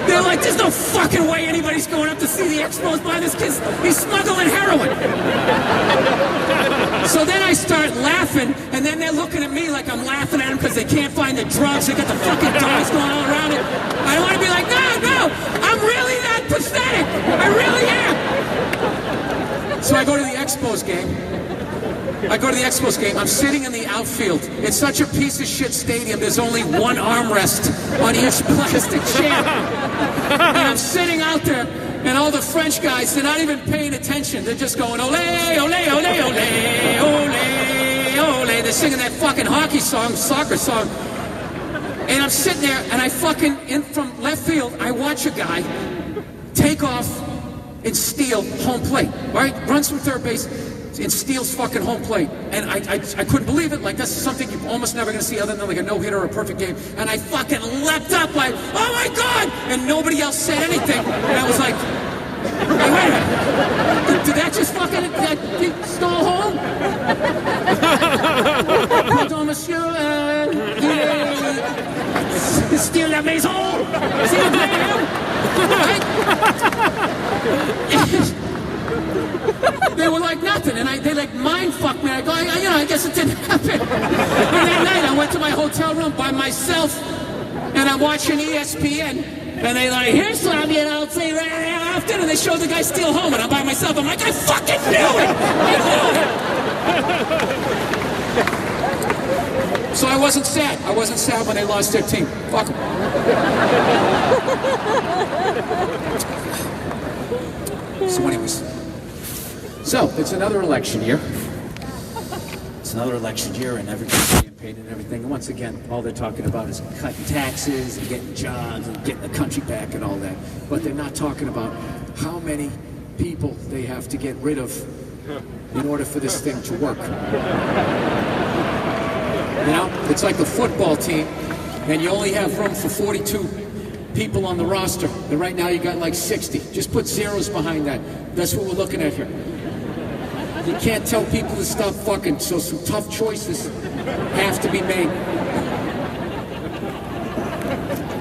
They're like, there's no fucking way anybody's going up to see the Expos by this kid. He's smuggling heroin. So then I start laughing, and then they're looking at me like I'm laughing at them because they can't find the drugs. They got the fucking dogs going all around it. I want to be like, no, I'm really that pathetic. I really am. So I go to the Expos Expos game. I go to the Expos game. I'm sitting in the outfield. It's such a piece of shit stadium. There's only one armrest on each plastic chair. And I'm sitting out there, and all the French guys, they're not even paying attention. They're just going, ole, ole, ole, ole, ole, ole. They're singing that fucking hockey song, soccer song. And I'm sitting there, and I fucking, in from left field, I watch a guy take off and steal home plate, right? Runs from third base and steals fucking home plate. And I couldn't believe it. Like, that's something you're almost never going to see other than like a no-hitter or a perfect game. And I fucking leapt up like, oh my God! And nobody else said anything. And I was like, hey, wait a minute. Did that just fucking, he stole home? Pardon, monsieur, steal la maison! S'il vous plaît, right? They were like nothing, and they like mind fucked me. I go, I guess it didn't happen. And that night, I went to my hotel room by myself, and I'm watching ESPN, and they like, here's Slavian, I'll say right after, and they show the guy steal home, and I'm by myself. I'm like, I fucking knew it! I knew it! So I wasn't sad. I wasn't sad when they lost their team. Fuck them. So anyways. So, it's another election year. It's another election year, and everybody's getting paid and everything. And once again, all they're talking about is cutting taxes and getting jobs and getting the country back and all that. But they're not talking about how many people they have to get rid of in order for this thing to work. You know, it's like a football team, and you only have room for 42 people on the roster. And right now you got like 60. Just put zeros behind that. That's what we're looking at here. You can't tell people to stop fucking, so some tough choices have to be made.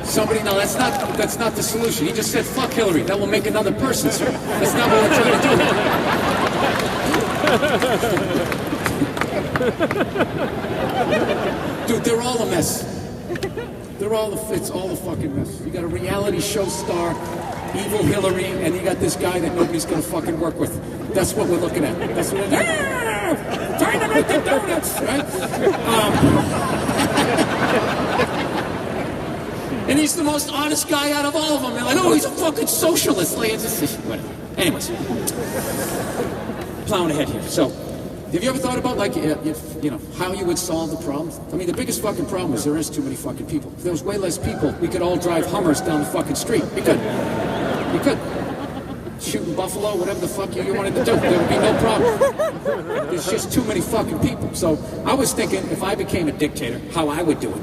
Somebody, no, that's not the solution. He just said, fuck Hillary. That will make another person, sir. That's not what we're trying to do. Dude, they're all a mess. It's all a fucking mess. You got a reality show star, evil Hillary, and you got this guy that nobody's gonna fucking work with. That's what we're looking at. That's what we're trying to make the donuts, right? And he's the most honest guy out of all of them. They're like, oh, he's a fucking socialist. Like, it's just, whatever. Anyways, plowing ahead here. So, have you ever thought about, like, if, you know, how you would solve the problem? I mean, the biggest fucking problem is there is too many fucking people. If there was way less people, we could all drive Hummers down the fucking street. We could. We could. Shooting buffalo, whatever the fuck you wanted to do. There would be no problem. There's just too many fucking people. So I was thinking, if I became a dictator, how I would do it.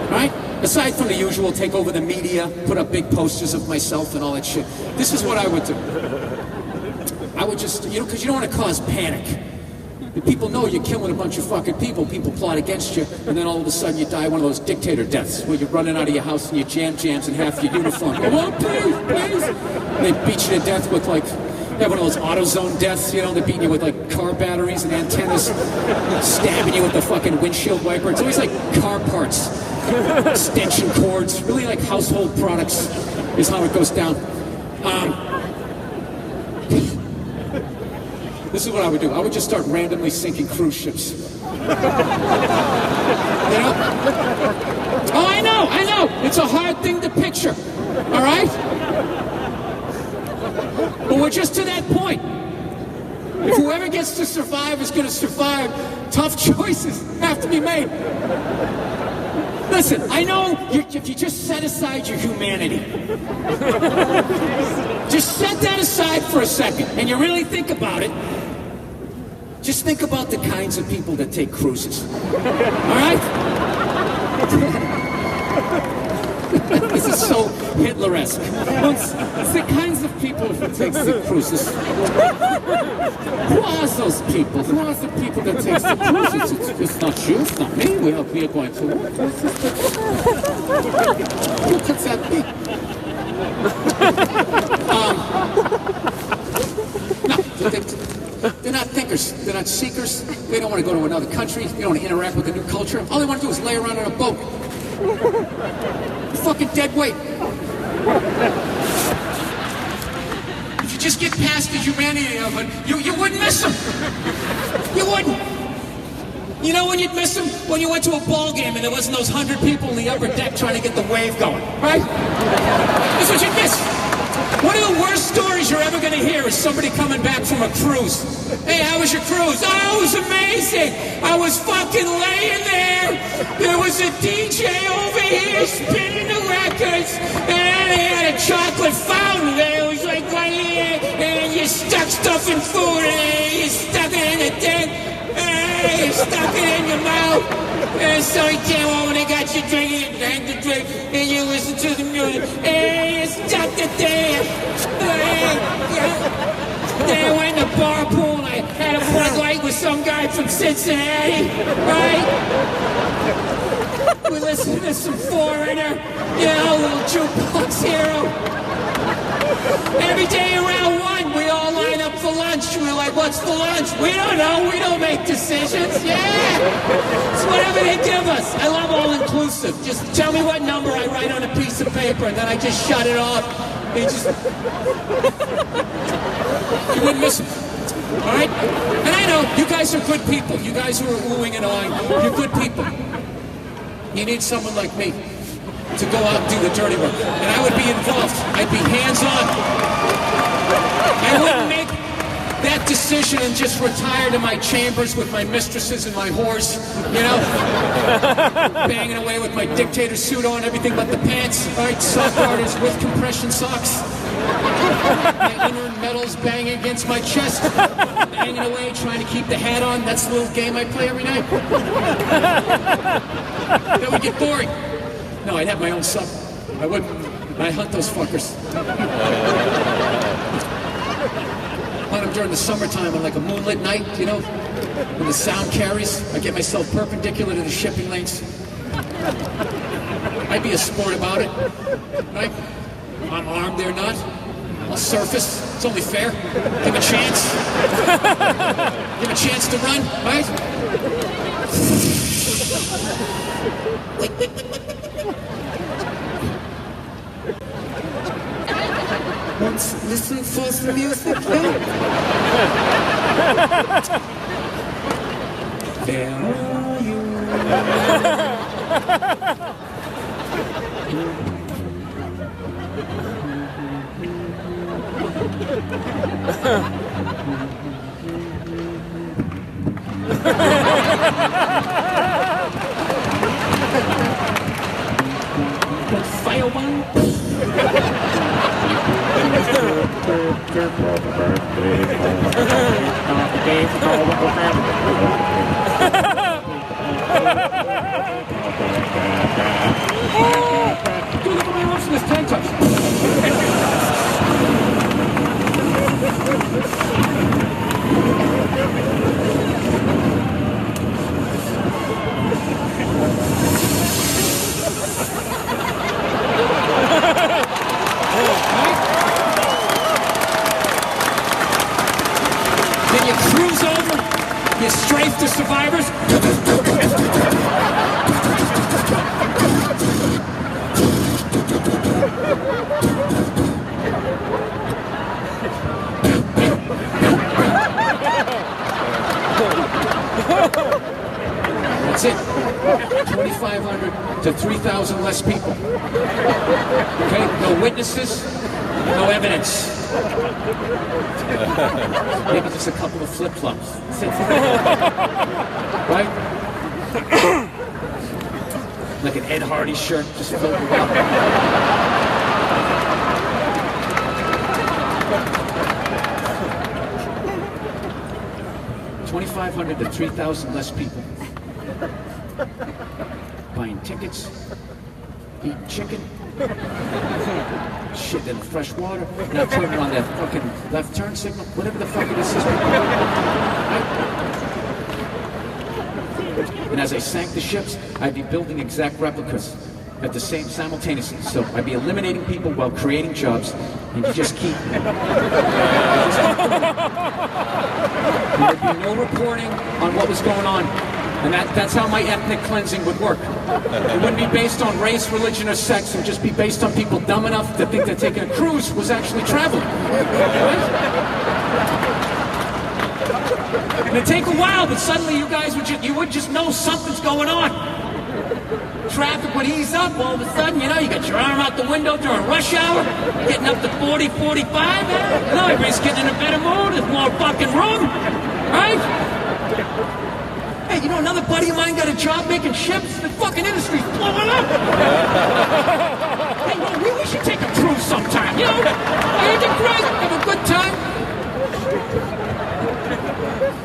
Right? Aside from the usual, take over the media, put up big posters of myself and all that shit. This is what I would do. I would just, you know, because you don't want to cause panic. If people know you're killing a bunch of fucking people, people plot against you, and then all of a sudden you die one of those dictator deaths, where you're running out of your house and your jams in half your uniform. Go on, please, please. And they beat you to death with like, they have one of those AutoZone deaths, you know, they're beating you with like car batteries and antennas, stabbing you with the fucking windshield wiper. It's always like car parts, extension cords, really like household products is how it goes down. This is what I would do. I would just start randomly sinking cruise ships. You know? Oh, I know. It's a hard thing to picture. All right? But we're just to that point. If whoever gets to survive is going to survive, tough choices have to be made. Listen, I know if you just set aside your humanity, just set that aside for a second, and you really think about it, just think about the kinds of people that take cruises. All right? This is so Hitler-esque. It's the kinds of people that take the cruises. Who are those people? Who are the people that take the cruises? It's not you, it's not me. We are going to. Who could that be? No, they're not thinkers. They're not seekers. They don't want to go to another country. They don't want to interact with a new culture. All they want to do is lay around on a boat. Fucking dead weight. you just get past the humanity of it, you wouldn't miss them. You wouldn't. You know when you'd miss them? When you went to a ball game and there wasn't those 100 people in the upper deck trying to get the wave going, right? That's what you'd miss. One of the worst stories you're ever going to hear is somebody coming back from a cruise. Hey, how was your cruise? Oh, it was amazing. I was fucking laying there. There was a DJ over here spinning the records. And they had a chocolate fountain there. It was like right here. And you stuck stuff in food. And you stuck it in the thing. And you stuck it in your mouth. And so he came over and they got you drinking. You drank the drink. And you listen to the music. And you stuck it there. Then I went in the bar pool and I had a Bud Light with some guy from Cincinnati, right? We listened to some Foreigner, you know, little jukebox hero. Every day around 1, we all line up for lunch. We're like, what's for lunch? We don't know. We don't make decisions. Yeah. It's whatever they give us. I love all-inclusive. Just tell me what number I write on a piece of paper, and then I just shut it off. You wouldn't miss them. All right? And I know, you guys are good people. You guys who are oohing and awing, you're good people. You need someone like me to go out and do the dirty work. And I would be involved. I'd be hands-on. I wouldn't make that decision and just retire to my chambers with my mistresses and my whores, you know? Banging away with my dictator suit on, everything but the pants. All right, soft garters with compression socks. My inner metals banging against my chest. Hanging away, trying to keep the hat on. That's the little game I play every night. That would get boring. No, I'd have my own sub. I would. I'd hunt those fuckers. Hunt them during the summertime on like a moonlit night, you know? When the sound carries, I get myself perpendicular to the shipping lanes. I'd be a sport about it, right? I'm armed, they're not. I'll surface. It's only fair. Give a chance. Give a chance to run, right? Let's listen for some music, yeah? Where are you? Fire one. Dude, look at my arms in this tank top. Then you cruise over, you strafe the survivors. That's it. 2,500 to 3,000 less people. Okay? No witnesses, no evidence. Maybe just a couple of flip-flops. That's it. Right? Like an Ed Hardy shirt just floating about. 2,500 to 3,000 less people. Buying tickets, eating chicken, shit in fresh water, now turning on that fucking left turn signal, whatever the fuck it is. And as I sank the ships, I'd be building exact replicas at the same simultaneously. So I'd be eliminating people while creating jobs, and you just keep. There'd be no reporting on what was going on. And that's how my ethnic cleansing would work. It wouldn't be based on race, religion, or sex. It would just be based on people dumb enough to think that taking a cruise was actually traveling. Right? And it'd take a while, but suddenly you guys would just know something's going on. Traffic would ease up. All of a sudden, you got your arm out the window during rush hour, getting up to 40, 45. Everybody's getting in a better mood. There's more fucking room, right? Hey, another buddy of mine got a job making ships. The fucking industry's blowing up. Hey, we should take a cruise sometime, Ain't it great? Have a good time.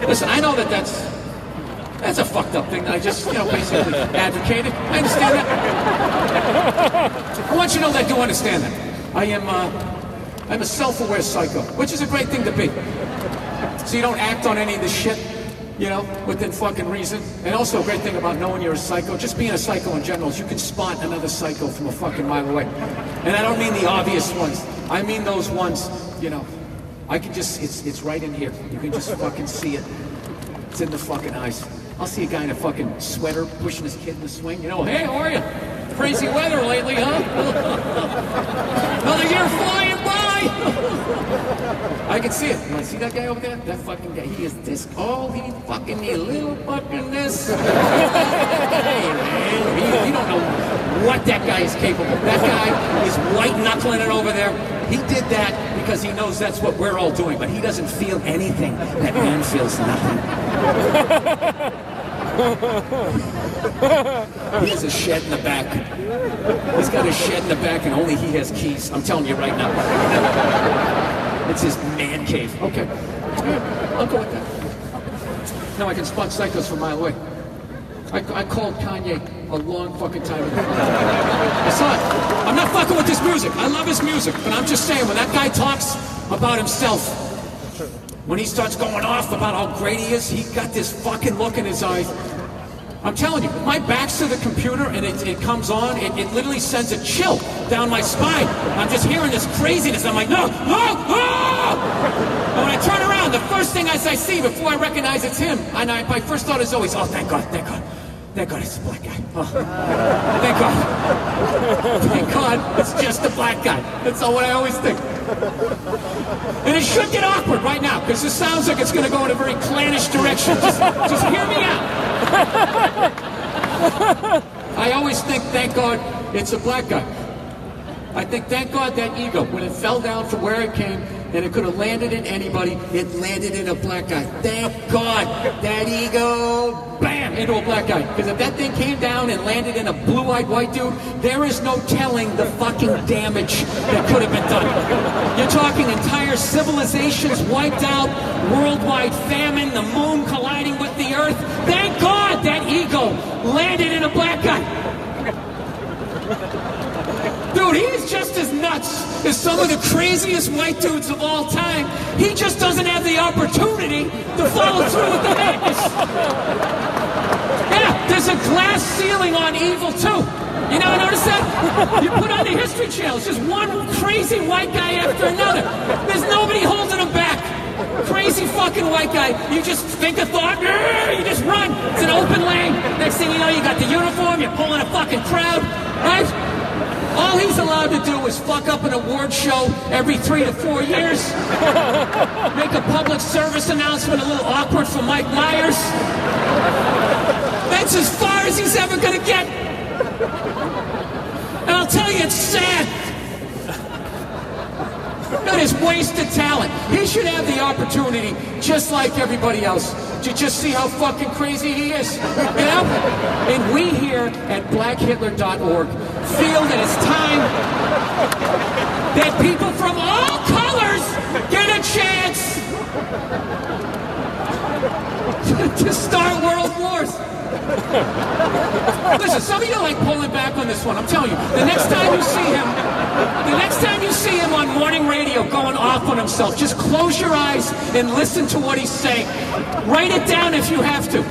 Listen, I know that's a fucked up thing that I just, basically advocated. I understand that. I want you to know that I do understand that. I'm a self-aware psycho, which is a great thing to be. So you don't act on any of this shit, within fucking reason. And also a great thing about knowing you're a psycho, just being a psycho in general, is you can spot another psycho from a fucking mile away. And I don't mean the obvious ones. I mean those ones, I can just, it's right in here. You can just fucking see it. It's in the fucking eyes. I'll see a guy in a fucking sweater pushing his kid in the swing. Hey, how are you? Crazy weather lately, huh? Another year flying by. I can see it. You want to see that guy over there? That fucking guy. He is this. Oh, he fucking need a little fucking this. Hey, man. You don't know what that guy is capable of. That guy is white knuckling it over there. He did that because he knows that's what we're all doing, but he doesn't feel anything. That man feels nothing. He has a shed in the back. He's got a shed in the back and only he has keys. I'm telling you right now. It's his man cave. Okay. I'll go with that. Now I can spot psychos from a mile away. I called Kanye a long fucking time ago. I saw it. I'm not fucking with his music. I love his music. But I'm just saying, when that guy talks about himself, when he starts going off about how great he is, he got this fucking look in his eyes. I'm telling you, my back's to the computer and it comes on, it literally sends a chill down my spine. I'm just hearing this craziness. I'm like, no! And when I turn around, the first thing I see before I recognize it's him, and my first thought is always, oh, thank God, it's a black guy. Oh, thank God. Thank God, it's just a black guy. That's all what I always think. And it should get awkward right now, because this sounds like it's going to go in a very clannish direction. Just hear me out. I always think, thank God, it's a black guy. I think, thank God, that ego, when it fell down from where it came, and it could have landed in anybody, it landed in a black guy. Thank God, that ego, bam, into a black guy. Because if that thing came down and landed in a blue-eyed white dude, there is no telling the fucking damage that could have been done. You're talking entire civilizations wiped out, worldwide famine, the moon colliding with the earth. Thank God that ego landed in a black guy. Dude, he is just as nuts as some of the craziest white dudes of all time. He just doesn't have the opportunity to follow through with the madness. Yeah, there's a glass ceiling on evil, too. You never notice that? You put on the History Channel, it's just one crazy white guy after another. There's nobody holding him back. Crazy fucking white guy. You just think a thought, you just run. It's an open lane. Next thing you know, you got the uniform, you're pulling a fucking crowd, right? All he's allowed to do is fuck up an award show every 3 to 4 years. Make a public service announcement a little awkward for Mike Myers. That's as far as he's ever gonna get. And I'll tell you, it's sad. That is wasted talent. He should have the opportunity, just like everybody else, to just see how fucking crazy he is. You know? And we here at blackhitler.org feel that it's time that people from all colors get a chance to start world wars. Listen, some of you like pulling back on this one. I'm telling you, the next time you see him on morning radio going off on himself, just close your eyes and listen to what he's saying. Write it down if you have to.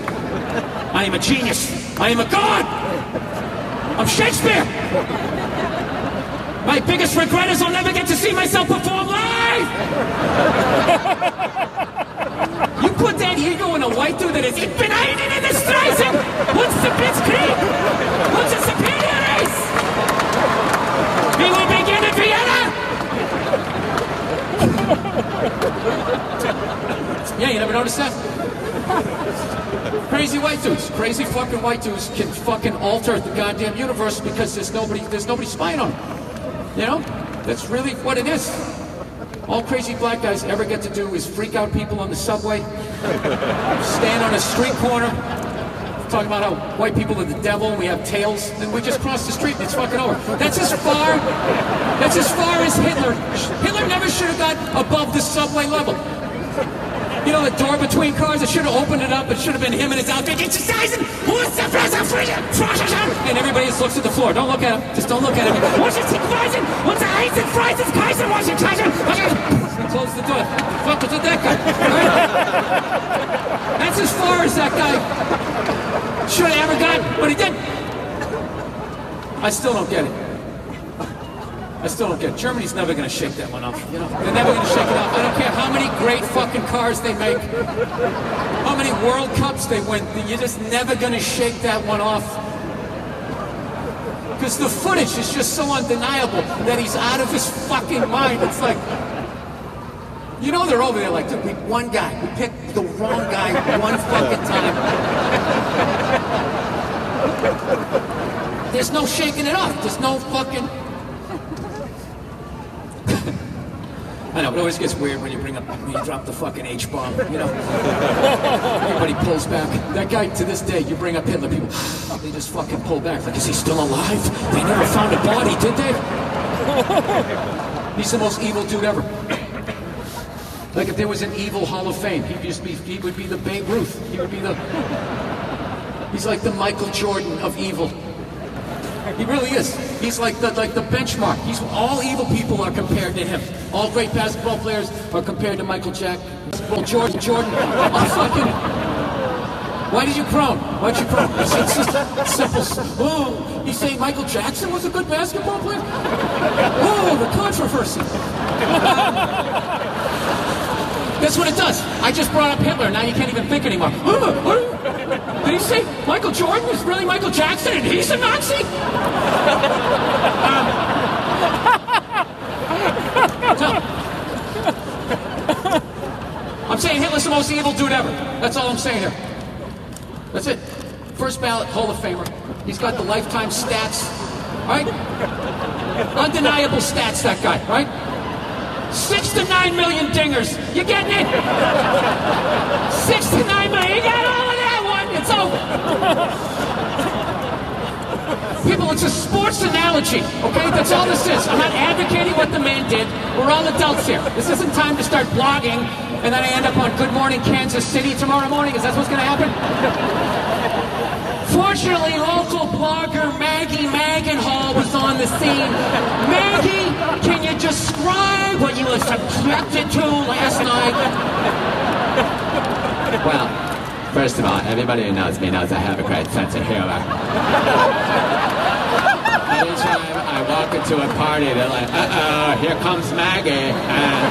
I am a genius. I am a god. I'm Shakespeare. My biggest regret is I'll never get to see myself perform live. You put that ego in a white dude that is, ich bin einen in der Streisand, uns the Blitzkrieg, uns ist superior race. We will begin in Vienna. Yeah, you never noticed that? Crazy white dudes, crazy fucking white dudes can fucking alter the goddamn universe because there's nobody spying on them. You know? That's really what it is. All crazy black guys ever get to do is freak out people on the subway, stand on a street corner, talking about how white people are the devil and we have tails, and we just cross the street and it's fucking over. That's as far as Hitler. Hitler never should have got above the subway level. You know, the door between cars, I should have opened it up. It should have been him and his outfit. And everybody just looks at the floor. Don't look at him. Just don't look at him. Close the door. Fuck was with that guy? That's as far as that guy should have ever gotten, but he didn't. I still don't get it. I still don't get it. Germany's never going to shake that one off. You know, they're never going to shake it off. I don't care how many great fucking cars they make, how many World Cups they win. You're just never going to shake that one off. Because the footage is just so undeniable that he's out of his fucking mind. It's like, you know, they're over there like, dude, we one guy. We picked the wrong guy one fucking time. There's no shaking it off. There's no fucking... I know, it always gets weird when you drop the fucking H-bomb, you know? Everybody pulls back. That guy, to this day, you bring up Hitler, people, they just fucking pull back. Like, is he still alive? They never found a body, did they? He's the most evil dude ever. Like, if there was an evil Hall of Fame, he would be the Babe Ruth. He's like the Michael Jordan of evil. He really is. He's like the benchmark. All evil people are compared to him. All great basketball players are compared to Michael Jackson. Well, Jordan. Why did you groan? Why'd you groan? It's just simple. Oh, you say Michael Jackson was a good basketball player? Oh, the controversy. That's what it does. I just brought up Hitler. Now you can't even think anymore. Did he say Michael Jordan is really Michael Jackson and he's a Nazi? I'm saying Hitler's the most evil dude ever. That's all I'm saying here. That's it. First ballot Hall of Famer. He's got the lifetime stats, right? Undeniable stats, that guy, right? 6 to 9 million dingers. You getting it? 6 to 9 million. You got all of that one. It's over. People, it's a sports analogy, okay? That's all this is. I'm not advocating what the man did. We're all adults here. This isn't time to start blogging and then I end up on Good Morning Kansas City tomorrow morning. Is that what's going to happen? Fortunately, local blogger Maggie Magenhall was on the scene. Maggie, can you describe what you were subjected to last night? Well, first of all, everybody who knows me knows I have a great sense of humor. Anytime I walk into a party, they're like, uh-oh, here comes Maggie. And,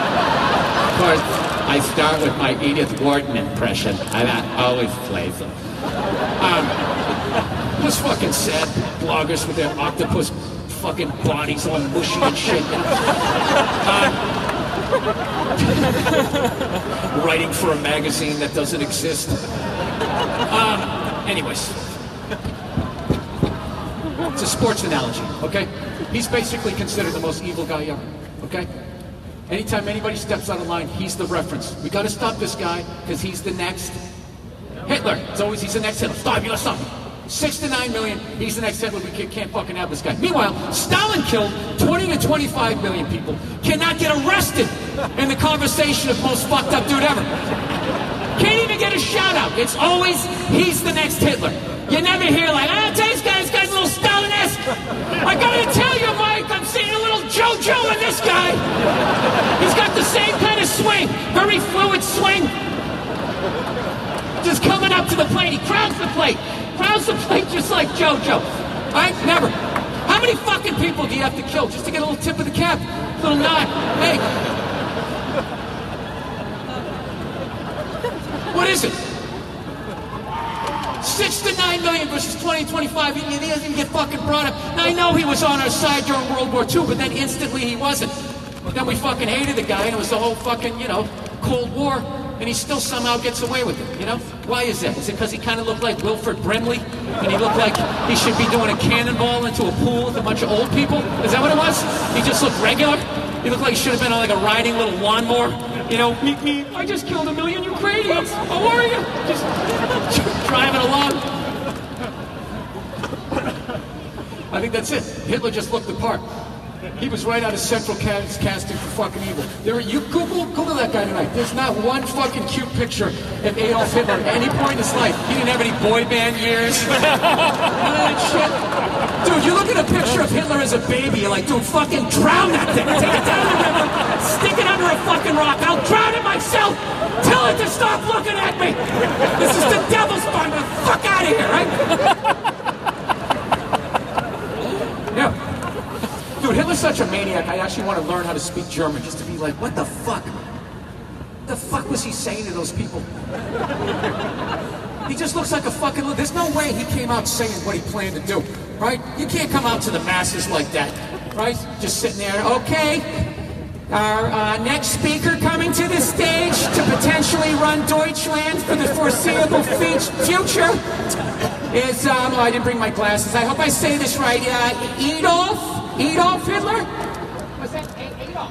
of course, I start with my Edith Wharton impression, and that always plays them. This fucking sad bloggers with their octopus fucking bodies all mushy and shit. Writing for a magazine that doesn't exist. Anyways. It's a sports analogy, okay? He's basically considered the most evil guy ever, okay? Anytime anybody steps out of line, he's the reference. We gotta stop this guy, because he's the next Hitler. He's the next Hitler. Stop, you gotta stop him. 6 to 9 million, he's the next Hitler. We can't fucking have this guy. Meanwhile, Stalin killed 20 to 25 million people. Cannot get arrested in the conversation of most fucked up dude ever. Can't even get a shout out. It's always, he's the next Hitler. You never hear like, this guy's a little Stalin-esque. I gotta tell you, Mike, I'm seeing a little JoJo in this guy. He's got the same kind of swing, very fluid swing. Just coming up to the plate, he crowds the plate. Crowds the plate just like JoJo. Right? Never. How many fucking people do you have to kill just to get a little tip of the cap? A little nod. Hey. What is it? 6 to 9 million versus 20 to 25. He doesn't even get fucking brought up. Now, I know he was on our side during World War II, but then instantly he wasn't. But then we fucking hated the guy, and it was the whole fucking, Cold War, and he still somehow gets away with it, Why is that? Is it because he kind of looked like Wilford Brimley? And he looked like he should be doing a cannonball into a pool with a bunch of old people? Is that what it was? He just looked regular? He looked like he should have been on like a riding little lawnmower? Meet me, I just killed 1 million Ukrainians. How are you? Just driving along. I think that's it. Hitler just looked the part. He was right out of Central Casting for fucking evil. You Google that guy tonight. There's not one fucking cute picture of Adolf Hitler at any point in his life. He didn't have any boy band years. None of that shit. Dude, you look at a picture of Hitler as a baby, you're like, dude, fucking drown that thing. Take it down the river, stick it under a fucking rock. I'll drown it myself. Tell it to stop looking at me. This is the devil's fun. Get the fuck out of here, right? Yeah. Dude, Hitler's such a maniac, I actually want to learn how to speak German, just to be like, what the fuck? What the fuck was he saying to those people? He just looks like a fucking... There's no way he came out saying what he planned to do, right? You can't come out to the masses like that, right? Just sitting there, okay, our next speaker coming to the stage to potentially run Deutschland for the foreseeable future is, oh, I didn't bring my glasses. I hope I say this right. Adolf Hitler? What's that?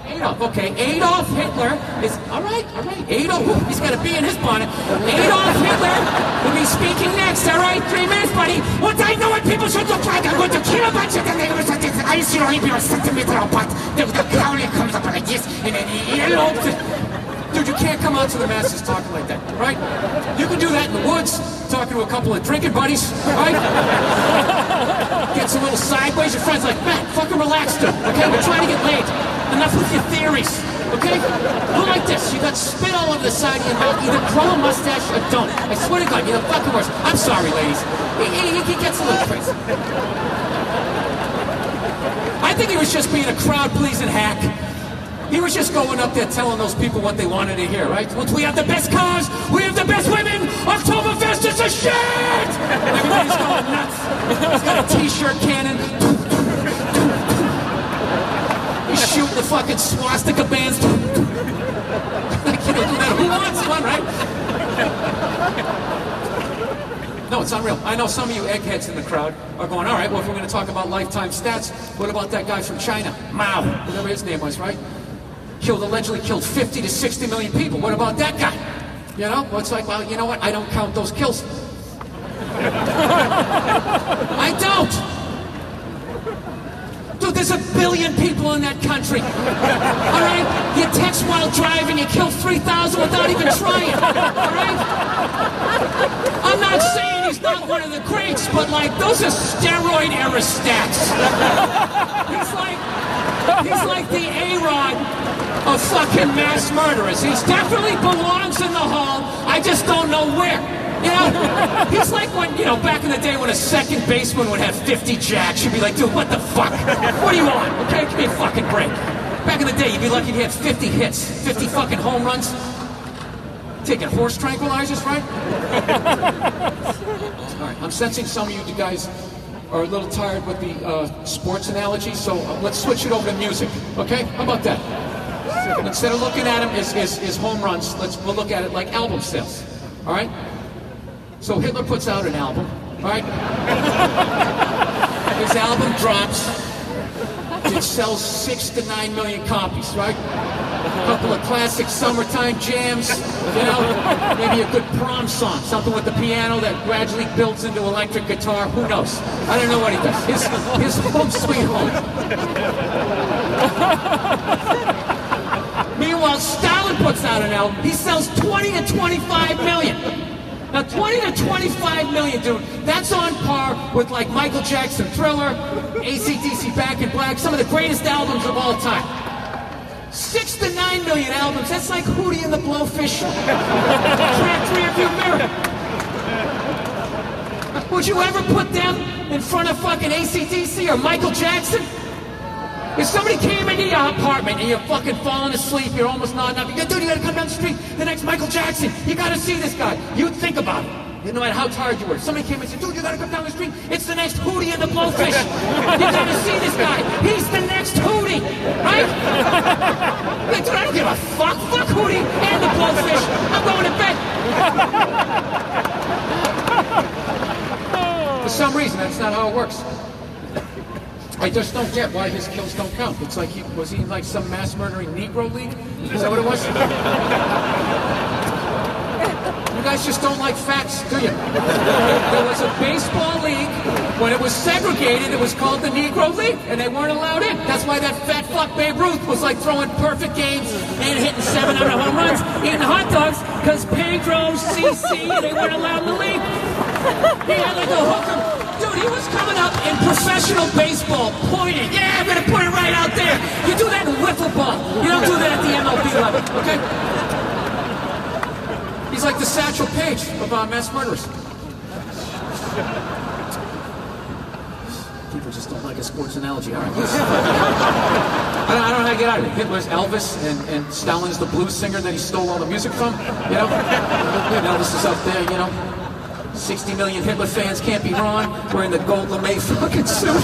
Adolf. Okay, Adolf Hitler is... All right. Adolf, he's got a bee in his bonnet. Adolf Hitler will be speaking next. All right, 3 minutes, buddy. What I know what people should look like. I'm going to kill a bunch of them. I see only be a centimeter apart. The county comes up like this, and then he elopes it. Dude, you can't come out to the masses talking like that, right? You can do that in the woods, talking to a couple of drinking buddies, right? Gets a little sideways, your friend's like, man, fucking relax, dude, okay? We're trying to get laid. Enough with your theories, okay? Go like this, you got spit all over the side of your mouth, either grow a mustache or don't. I swear to God, you're the fucking worst. I'm sorry, ladies. He gets a little crazy. I think he was just being a crowd-pleasing hack. He was just going up there telling those people what they wanted to hear, right? Once we have the best cars, we have the best women, Oktoberfest is a shit! Everybody's going nuts. He's got a t-shirt cannon. He's shooting the fucking swastika bands. Who wants one, right? No, it's unreal. I know some of you eggheads in the crowd are going, all right, well, if we're going to talk about lifetime stats, what about that guy from China? Mao, whatever his name was, right? Allegedly killed 50 to 60 million people. What about that guy? Well, it's like, well, you know what? I don't count those kills. I don't. Dude, there's 1 billion people in that country. All right? You text while driving, you kill 3,000 without even trying. All right? I'm not saying he's not one of the greats, but like, those are steroid era stats. He's like the A-Rod of fucking mass murderers. He definitely belongs in the hall. I just don't know where. He's like when, back in the day when a second baseman would have 50 jacks. You'd be like, dude, what the fuck? What do you want? Okay, give me a fucking break. Back in the day, you'd be lucky if you had 50 hits, 50 fucking home runs. Taking horse tranquilizers, right? All right, I'm sensing some of you guys are a little tired with the sports analogy, so let's switch it over to music, okay? How about that? Instead of looking at him as home runs, we'll look at it like album sales, all right? So Hitler puts out an album, all right? His album drops. It sells 6 to 9 million copies, right? A couple of classic summertime jams, maybe a good prom song, something with the piano that gradually builds into electric guitar. Who knows? I don't know what he does. His home sweet home. Meanwhile, Stalin puts out an album. He sells 20 to 25 million. Now, 20 to 25 million, dude, that's on par with like Michael Jackson, Thriller, AC/DC, Back in Black, some of the greatest albums of all time. 6 to 9 million albums, that's like Hootie and the Blowfish. Cracked rearview mirror. Would you ever put them in front of fucking AC/DC or Michael Jackson? If somebody came into your apartment and you're fucking falling asleep, you're almost nodding up, you go, dude, you gotta come down the street, the next Michael Jackson, you gotta see this guy. You'd think about it. No matter how tired you were. Somebody came and said, dude, you gotta come down the street. It's the next Hootie and the Blowfish. You gotta see this guy. He's the next Hootie, right? Like, dude, I don't give a fuck. Fuck Hootie and the Blowfish. I'm going to bed. For some reason, that's not how it works. I just don't get why his kills don't count. It's like, was he in like some mass murdering Negro league? Is that what it was? You guys just don't like facts, do you? There was a baseball league. When it was segregated, it was called the Negro League, and they weren't allowed in. That's why that fat fuck Babe Ruth was like throwing perfect games and hitting 700 home runs, eating hot dogs, because Pedro, CC, they weren't allowed in the league. He had like a hooker. Dude, he was coming up in professional baseball, pointing. Yeah, I'm gonna put it right out there. You do that in wiffle ball. You don't do that at the MLB level, okay? He's like the Satchel Paige of mass murderers. People just don't like a sports analogy. All right. I don't know how to get out of it. Hitler's Elvis and Stalin's the blues singer that he stole all the music from. You know? Elvis is up there, you know? 60 million Hitler fans can't be wrong. Wearing the gold lame fucking suit.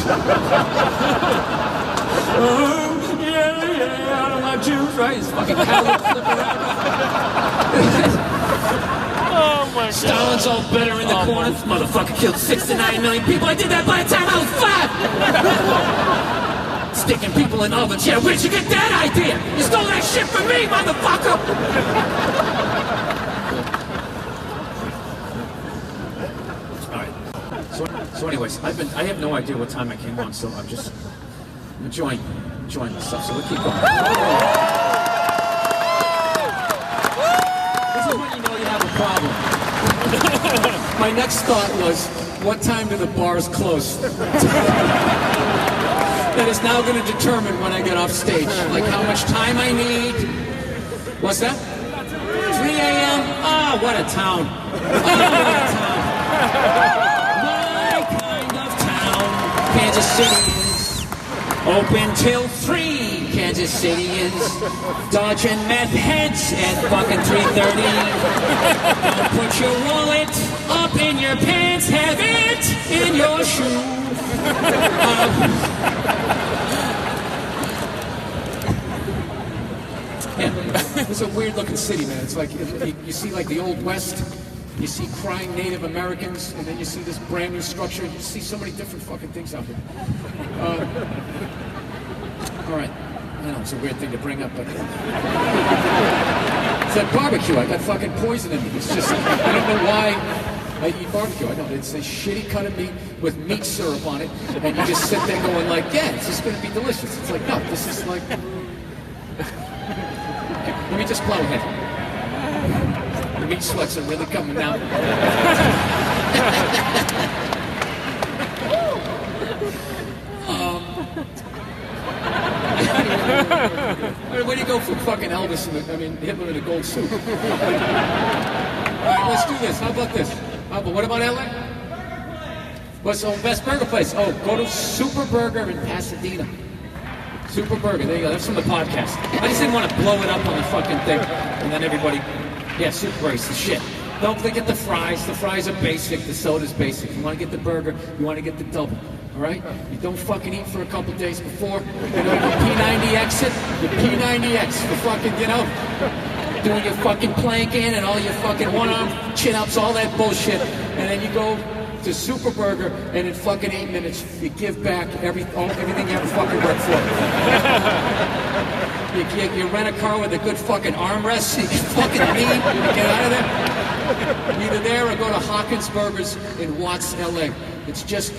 Oh, yeah, I don't like Jews, right? His fucking Cadillac flipping around. Oh my God. Stalin's all better in the corner. This motherfucker killed 69 million people. I did that by the time I was 5. Sticking people in ovens. Yeah, where'd you get that idea? You stole that shit from me, motherfucker! So anyways, I have no idea what time I came on, so I'm just enjoying this stuff, so we'll keep going. This is when you know you have a problem. My next thought was, what time do the bars close? That is now going to determine when I get off stage, like how much time I need. What's that? 3 a.m.? Oh, what a town. Oh, what a town. Kansas City is open till 3. Kansas City is dodging meth heads at fucking 3:30. Don't put your wallet up in your pants, have it in your shoe. Yeah, it's a weird looking city, man. It's like you see like the Old West. You see crying Native Americans, and then you see this brand new structure. You see so many different fucking things out here. All right. I know, it's a weird thing to bring up, but... It's that barbecue. I got fucking poison in me. It's just, I don't know why I eat barbecue. I know, it's a shitty cut of meat with meat syrup on it, and you just sit there going like, yeah, it's just gonna be delicious. It's like, no, this is like... Let me just plow ahead. The meat sweats are really coming out. Where do you go from fucking Elvis Hitler in a gold suit? All right, let's do this. How about this? What about LA? What's the best burger place? Oh, go to Super Burger in Pasadena. Super Burger, there you go. That's from the podcast. I just didn't want to blow it up on the fucking thing, and then everybody... Yeah, Super Burger's the shit. Don't get the fries. The fries are basic. The soda's basic. You want to get the burger, you want to get the double. All right? You don't fucking eat for a couple days before. You know, your P90 exit, your P90X for fucking, you know, doing your fucking planking and all your fucking one-arm chin-ups, all that bullshit. And then you go to Super Burger, and in fucking 8 minutes, you give back everything you ever fucking worked for. You rent a car with a good fucking armrest so you can fucking leave and get out of there. Either there or go to Hawkins Burgers in Watts, LA. It's just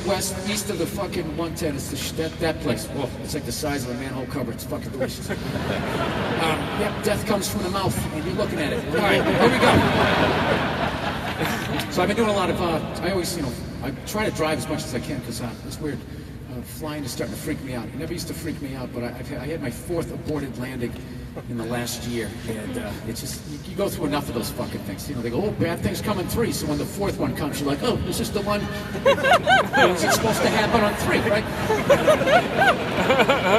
east of the fucking 110. It's that place. Whoa, it's like the size of a manhole cover. It's fucking delicious. Yep, death comes from the mouth, and you're looking at it. All right, here we go. So I've been doing a lot of, I always, you know, I try to drive as much as I can because it's weird. Flying is starting to freak me out. It never used to freak me out, but I had my 4th aborted landing in the last year, and it's just you go through enough of those fucking things. You know, they go, oh, bad things come in 3. So when the 4th one comes, you're like, oh, is this the one? Is it supposed to happen on 3, right?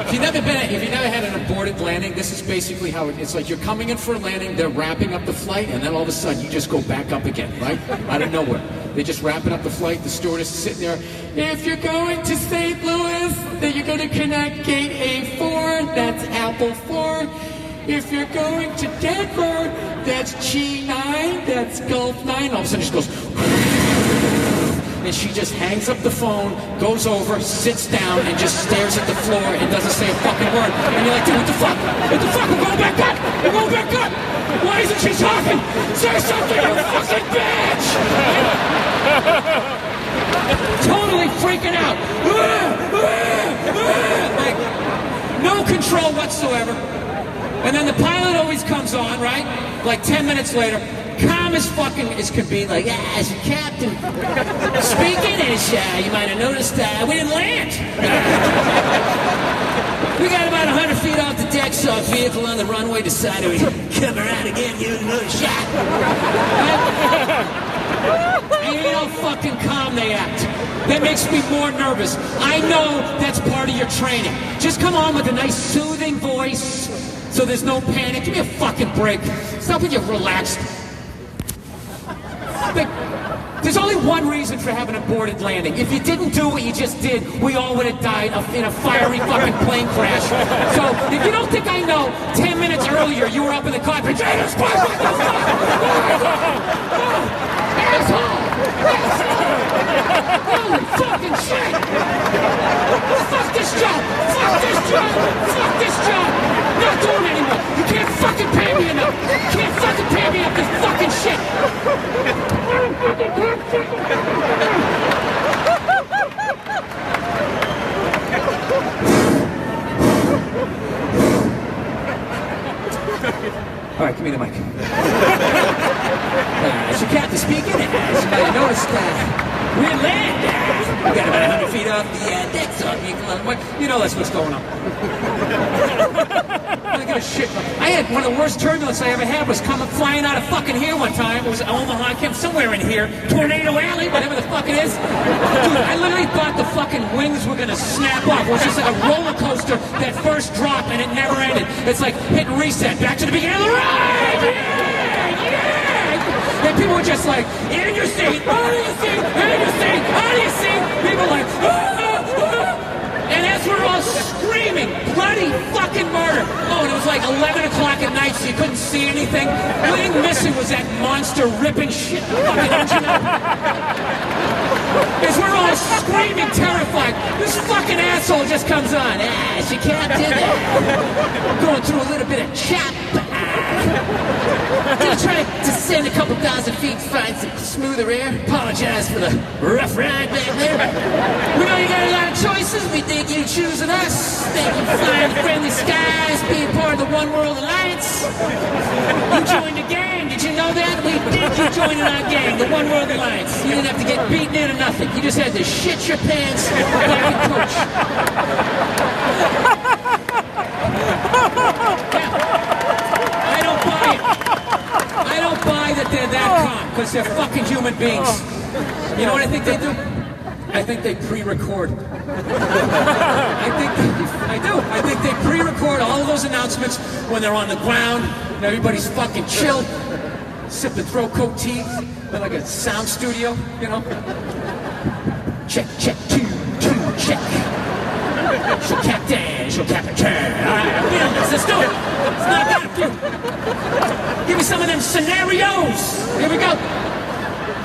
If you've never had an aborted landing, this is basically how it's like. You're coming in for a landing, they're wrapping up the flight, and then all of a sudden you just go back up again, right? Out of nowhere. They're just wrapping up the flight. The stewardess is sitting there. If you're going to St. Louis, then you're going to connect gate A4. That's Apple 4. If you're going to Denver, that's G9. That's Gulf 9. All of a sudden she goes, and she just hangs up the phone, goes over, sits down, and just stares at the floor and doesn't say a fucking word. And you're like, dude, what the fuck? What the fuck? We're going back up. We're going back up. Why isn't she talking? Say something, you fucking bitch! Totally freaking out. Like, no control whatsoever. And then the pilot always comes on, right? Like 10 minutes later, calm as fucking as could be, like, as your captain. Speaking as, you might have noticed, we didn't land. We got about 100 feet off the deck, saw a vehicle on the runway, decided we'd come around again, give it another shot. And you know how fucking calm they act. That makes me more nervous. I know that's part of your training. Just come on with a nice soothing voice so there's no panic. Give me a fucking break. Stop when you're relaxed. There's only one reason for having an aborted landing. If you didn't do what you just did, we all would have died in a fiery fucking plane crash. So, if you don't think I know, 10 minutes earlier, you were up in the cockpit. Jesus Christ, what the fuck? Asshole! Holy fucking shit! Fuck this job! Fuck this job! Fuck this job! Not doing it anymore! You can't fucking pay me enough! You can't fucking pay me enough this fucking shit! All right, give me the mic. As your captain speaking, as you might have noticed, we're land. We got about 100 feet off the deck, so you know that's what's going on. I don't give a shit. I had one of the worst turbulence I ever had was coming flying out of fucking here one time. It was Omaha, I came somewhere in here, Tornado Alley, whatever the fuck it is. Dude, I literally thought the fucking wings were gonna snap off. It was just like a roller coaster, that first drop, and it never ended. It's like hitting reset, back to the beginning of the ride! Yeah! And people were just like, in your seat, out of your seat, in your seat, out of your seat! People like, and as we're all screaming, bloody fucking murder. Oh, and it was like 11 o'clock at night, so you couldn't see anything. The only thing missing was that monster ripping shit fucking engine up. As we're all screaming, terrified, this fucking asshole just comes on. She can't do that. Going through a little bit of chop. Gonna try to descend a couple thousand feet to find some smoother air. Apologize for the rough ride back there. We know you got a lot of choices. We think you choosing us. Thank you for flying the friendly skies, being part of the One World Alliance. You joined the gang. Did you know that? We did you join our gang, the One World Alliance. You didn't have to get beaten in or nothing. You just had to shit your pants like a coach. I don't buy that they're that calm, because they're fucking human beings. You know what I think they do? I think they pre-record. I think they pre-record all of those announcements when they're on the ground and everybody's fucking chill, sipping throat coat tea, they're like a sound studio, you know? Check, check, two, check. Show captain, show captain. All right, let's do it. Let's knock out a few. Give me some of them scenarios. Here we go.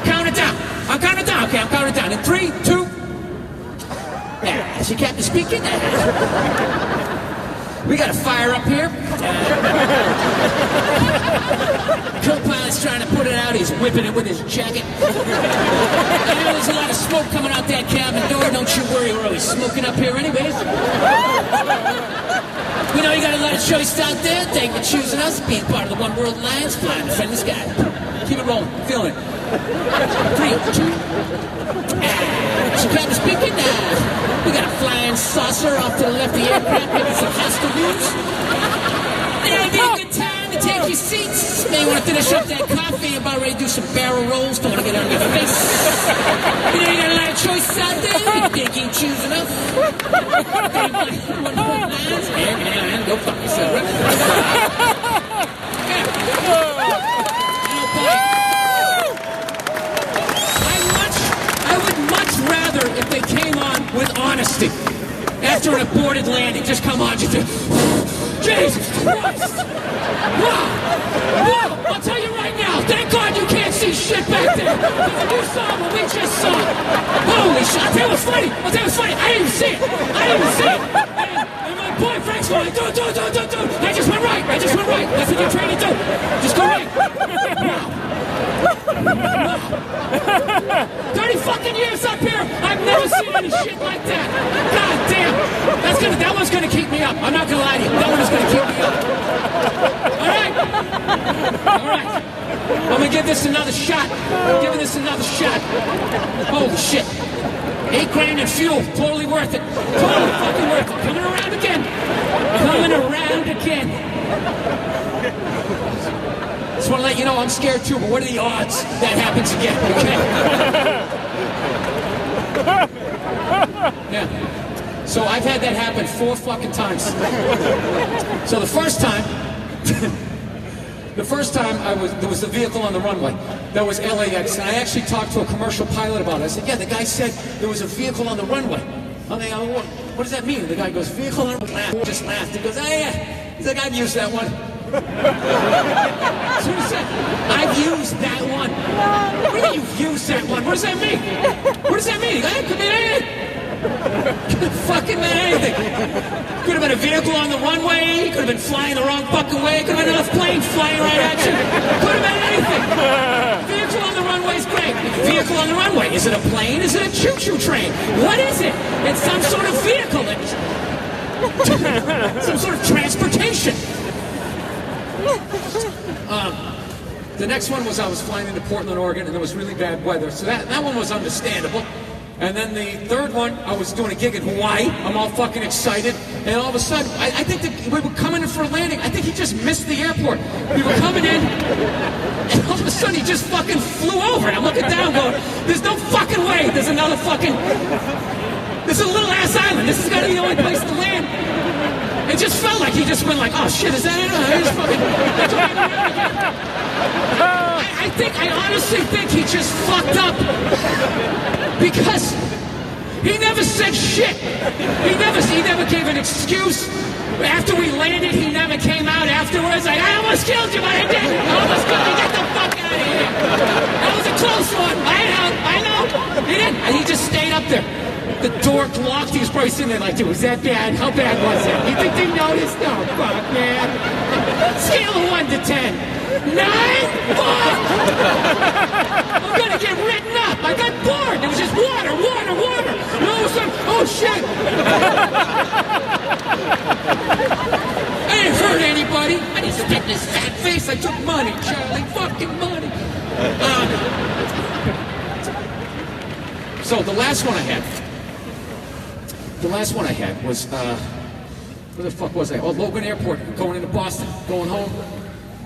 Count it down. I'm counting down. Okay, I'm counting down. In 3, 2. Yeah, she captain speaking. We got a fire up here. Co-pilot's trying to put it out. He's whipping it with his jacket. I know there's a lot of smoke coming out that cabin door. Don't you worry, we're always smoking up here anyways. We know you got a lot of choice out there. Thank you for choosing us, being part of the One World Alliance, flying the friendly sky. Keep it rolling, feeling it. 3, 2. She captain speaking. We got a flying saucer off to the left of the aircraft, making some hostile moves. And take your seats. May want to finish up that coffee. About ready to do some barrel rolls. Don't want to get on your face. You know, you got a lot of choices out there. You think you choose enough. Go fuck yourself. I would much rather if they came on with honesty. After an aborted landing, just come on, just Jesus Christ! Wow! Wow! I'll tell you right now, thank God you can't see shit back there. Because you saw what we just saw. Holy shit! I'll tell you what's funny. I didn't even see it. And my boy Frank's going, do. I just went right. That's what you're trying to do. Just go right. Wow. 30 fucking years up here, I've never seen any shit like that. God damn. That one's gonna keep me up. I'm not gonna lie to you. That one's gonna keep me up. All right. I'm gonna give this another shot. Giving this another shot. Holy shit. $8 grand in fuel. Totally worth it. Totally fucking worth it. Coming around again. Just want to let you know I'm scared too, but what are the odds that happens again, okay? Yeah. So I've had that happen 4 fucking times. So the first time there was a vehicle on the runway. That was LAX, and I actually talked to a commercial pilot about it. I said, yeah, the guy said there was a vehicle on the runway. I'm like, what does that mean? The guy goes, vehicle on the runway. Just laughed. He goes, oh yeah. He's like, I've used that one. That's what he said. I've used that one. What do you mean you've used that one? What does that mean? What does that mean? It could mean anything. Could fucking mean anything. Could have been a vehicle on the runway. Could have been flying the wrong fucking way. Could have been another plane flying right at you. Could have been anything. Vehicle on the runway is great. Vehicle on the runway. Is it a plane? Is it a choo-choo train? What is it? It's some sort of vehicle. Some sort of transportation. The next one was I was flying into Portland, Oregon, and there was really bad weather, so that one was understandable. And then the third one, I was doing a gig in Hawaii. I'm all fucking excited, and all of a sudden, I think that we were coming in for a landing. I think he just missed the airport. We were coming in, and all of a sudden, he just fucking flew over. And I'm looking down, going, "There's no fucking way. There's another fucking. This is a little ass island. This has got to be the only place to land." It just felt like he just went like, oh shit, is that it? I honestly think he just fucked up. Because he never said shit. He never gave an excuse. After we landed, he never came out afterwards like, I almost killed you, but I didn't. I almost killed you. Get the fuck out of here. That was a close one. I know. He didn't. And he just stayed up there. The door locked. He was probably sitting there like, dude, was that bad? How bad was it? You think they noticed? No, fuck, man. Scale of 1 to 10. 9? Fuck! I'm gonna get written up. I got bored. There was just water. And all of a sudden, oh shit! I didn't hurt anybody. I didn't get this fat face. I took money, Charlie. Fucking money. So the last one I had was, where the fuck was I? Oh, Logan Airport, going into Boston, going home.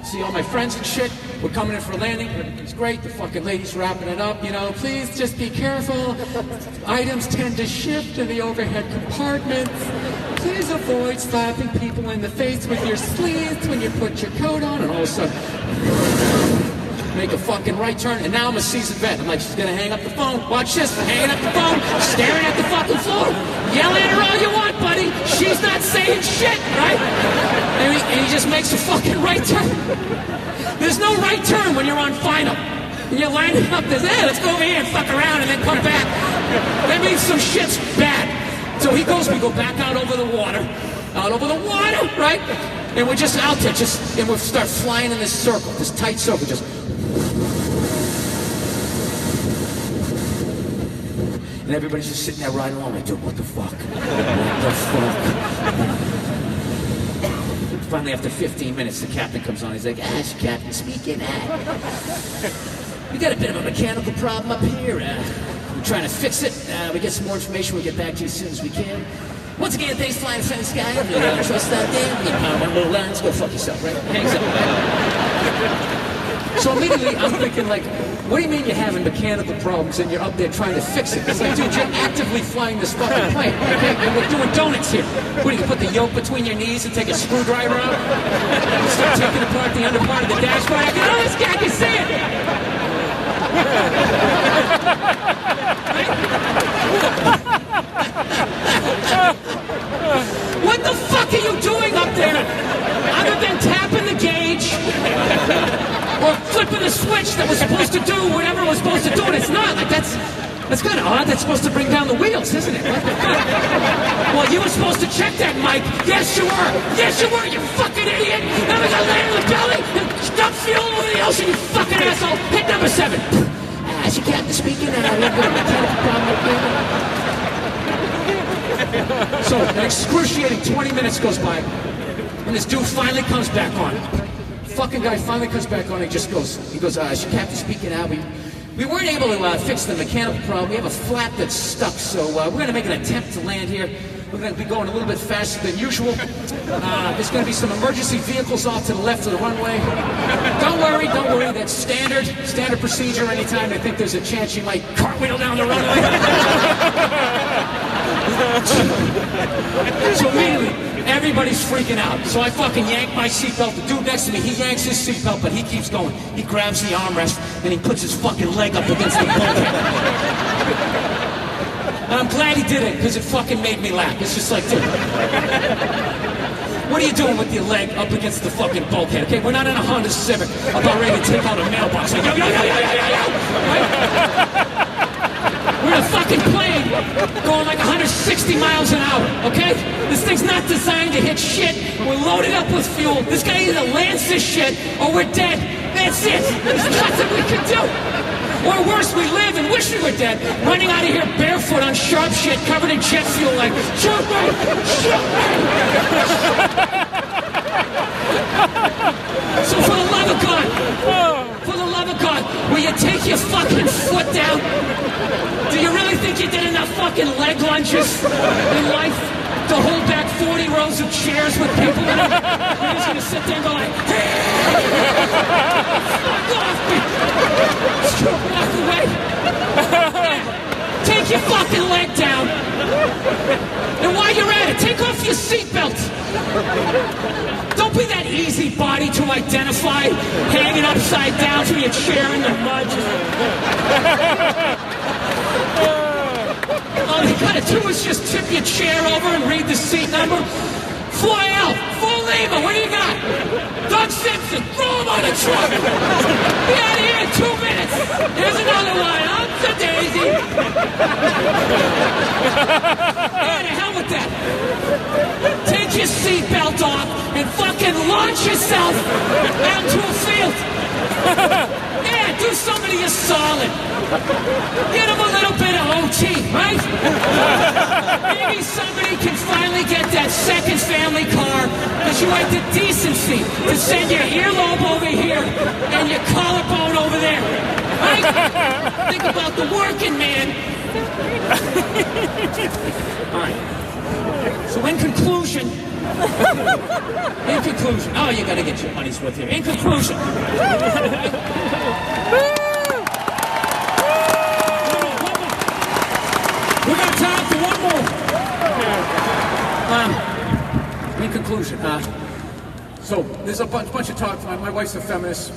See all my friends and shit. We're coming in for a landing. Everything's great. The fucking lady's wrapping it up. You know, please just be careful. Items tend to shift in the overhead compartments. Please avoid slapping people in the face with your sleeves when you put your coat on. And all of a sudden, make a fucking right turn, and now I'm a seasoned vet. I'm like, she's gonna hang up the phone. Watch this, hanging up the phone, staring at the fucking floor. Yell at her all you want, buddy. She's not saying shit, right? And he just makes a fucking right turn. There's no right turn when you're on final. And you're lining up, there's, hey, let's go over here and fuck around and then come back. That means some shit's bad. So we go back out over the water, right? And we're just out there, and we start flying in this circle, this tight circle, just. And everybody's just sitting there riding along like, dude, what the fuck? What the fuck? Finally, after 15 minutes, the captain comes on. He's like, Captain, speaking. We got a bit of a mechanical problem up here. We're trying to fix it. We get some more information. We'll get back to you as soon as we can. Once again, thanks flying fence guy. I'm the trust that damn. One little lines, go fuck yourself, right? Hangs up, right? So immediately I'm thinking like, what do you mean you're having mechanical problems and you're up there trying to fix it? It's like, dude, you're actively flying this fucking plane, okay? And we're doing donuts here. What, do you put the yoke between your knees and take a screwdriver out? You start taking apart the under part of the dashboard. I go, oh, this guy can see it! What the fuck are you doing up there? Other than tapping the gauge or flipping the switch that was supposed to do whatever it was supposed to do, and it's not. Like that's kind of odd. That's supposed to bring down the wheels, isn't it? What the fuck? Well, you were supposed to check that, Mike. Yes, you were. Yes, you were. You fucking idiot. Now we're gonna land in the belly and dump fuel over the ocean. You fucking asshole. Hit number 7. She kept speaking, and I lived with a mechanical problem. So an excruciating 20 minutes goes by, and this dude finally comes back on. Fucking guy finally comes back on. He just goes, she kept speaking out. We weren't able to fix the mechanical problem. We have a flap that's stuck, so we're going to make an attempt to land here. We're going to be going a little bit faster than usual. There's going to be some emergency vehicles off to the left of the runway. Don't worry, that's standard procedure. Anytime they think there's a chance you might cartwheel down the runway. So immediately, everybody's freaking out. So I fucking yank my seatbelt. The dude next to me, he yanks his seatbelt, but he keeps going. He grabs the armrest, and he puts his fucking leg up against the bulkhead. And I'm glad he did it, because it fucking made me laugh. It's just like, dude, what are you doing with your leg up against the fucking bulkhead? Okay, we're not in a Honda Civic about ready to take out a mailbox. Like, yo. Right? We're in a fucking plane going like 160 miles an hour, okay? This thing's not designed to hit shit. We're loaded up with fuel. This guy either lands this shit or we're dead. That's it. There's nothing we can do. Or worse, we live and wish we were dead, running out of here barefoot on sharp shit, covered in jet fuel like, shoot me! So for the love of God, will you take your fucking foot down? Do you really think you did enough fucking leg lunges in life to hold back 40 rows of chairs with people in them? You're just gonna sit there and go like, fuck off me! Walk away. Yeah. Take your fucking leg down. And while you're at it, take off your seatbelt. Don't be that easy body to identify, hanging upside down from your chair in the mud. All you gotta do is just tip your chair over and read the seat number. 4L, 4 Lima, what do you got? Doug Simpson, throw him on the truck. Be out of here in 2 minutes. Here's another one. Up to Daisy. Yeah, to hell with that. Take your seatbelt off and fucking launch yourself out to a field. Yeah, do somebody a solid. Get him a little bit of OT, right? Maybe somebody can finally get that second family car because you had the decency to send your earlobe over here and your collarbone over there. Right? Think about the working man. All right. So in conclusion, oh, you gotta get your money's worth here. In conclusion, we got time for one more. In conclusion, so there's a bunch of talk. My wife's a feminist,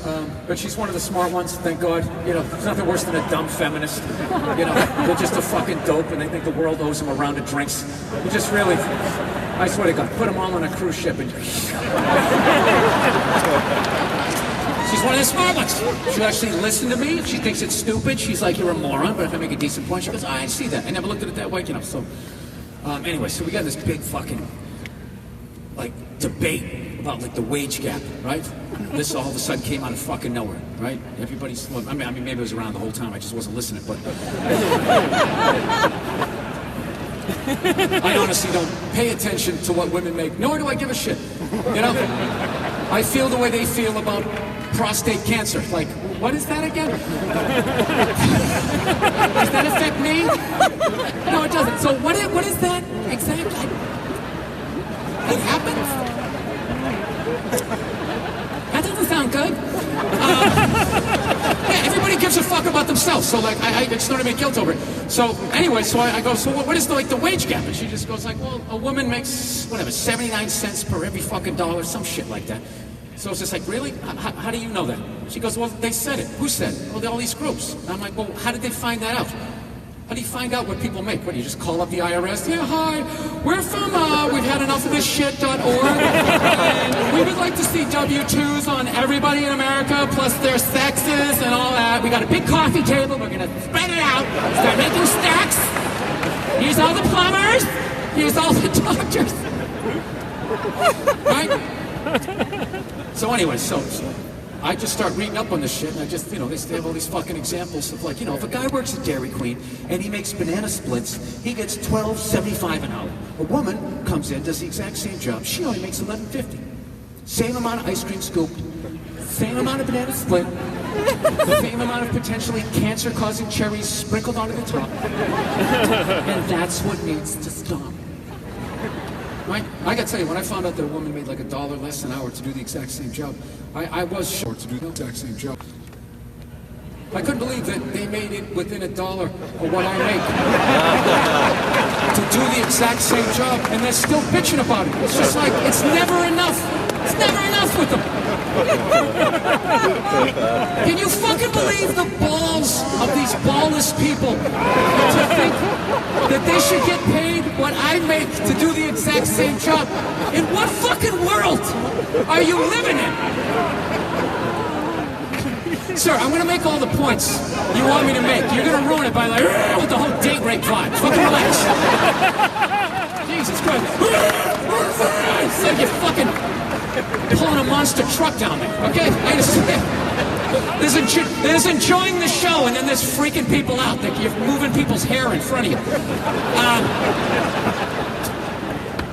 but she's one of the smart ones, thank God. You know, there's nothing worse than a dumb feminist. You know, they're just a fucking dope, and they think the world owes them a round of drinks. You just really, I swear to God, put them all on a cruise ship and. She's one of the smart ones. She'll actually listen to me. If she thinks it's stupid, she's like, you're a moron. But if I make a decent point, she goes, I see that. I never looked at it that way, you know. So, anyway, so we got this big fucking, like, debate about, like, the wage gap, right? This all of a sudden came out of fucking nowhere, right? Everybody's, well, I mean, maybe it was around the whole time. I just wasn't listening, but. I honestly don't pay attention to what women make, nor do I give a shit, you know? I feel the way they feel about prostate cancer. Like, what is that again? Does that affect me? No, it doesn't. So what is that exactly? themselves. So like, I started to make guilt over it. So anyway, so I go, so what is the wage gap? And she just goes like, well, a woman makes, whatever, 79 cents per every fucking dollar, some shit like that. So it's just like, really? How do you know that? She goes, well, they said it. Who said it? Well, all these groups. And I'm like, well, how did they find that out? How do you find out what people make? What, do you just call up the IRS? Yeah, hi, we're from, we've had enough of this shit.org, and we would like to see W-2s on everybody in America, plus their sexes and all that. We got a big coffee table, we're gonna spread it out, start making stacks. Here's all the plumbers, here's all the doctors. Right? So anyway, so I just start reading up on this shit, and I just, they have all these fucking examples of like, if a guy works at Dairy Queen and he makes banana splits, he gets $12.75 an hour. A woman comes in, does the exact same job, she only makes $11.50. Same amount of ice cream scoop, same amount of banana split, the same amount of potentially cancer-causing cherries sprinkled onto the top. And that's what needs to stop. Right? I gotta tell you, when I found out that a woman made like $1 less an hour to do the exact same job, I was short to do the exact same job. I couldn't believe that they made it within $1 of what I make to do the exact same job, and they're still bitching about it. It's just like, it's never enough. It's never enough with them. Can you fucking believe the balls of these ballless people to think that they should get paid what I make to do the exact same job? In what fucking world are you living in? Sir, I'm gonna make all the points you want me to make. You're gonna ruin it by like, with the whole date rape vibe. Fucking relax. Jesus Christ. It's like you're fucking pulling a monster truck down there, okay? I understand. There's enjoying the show, and then there's freaking people out that you're moving people's hair in front of you.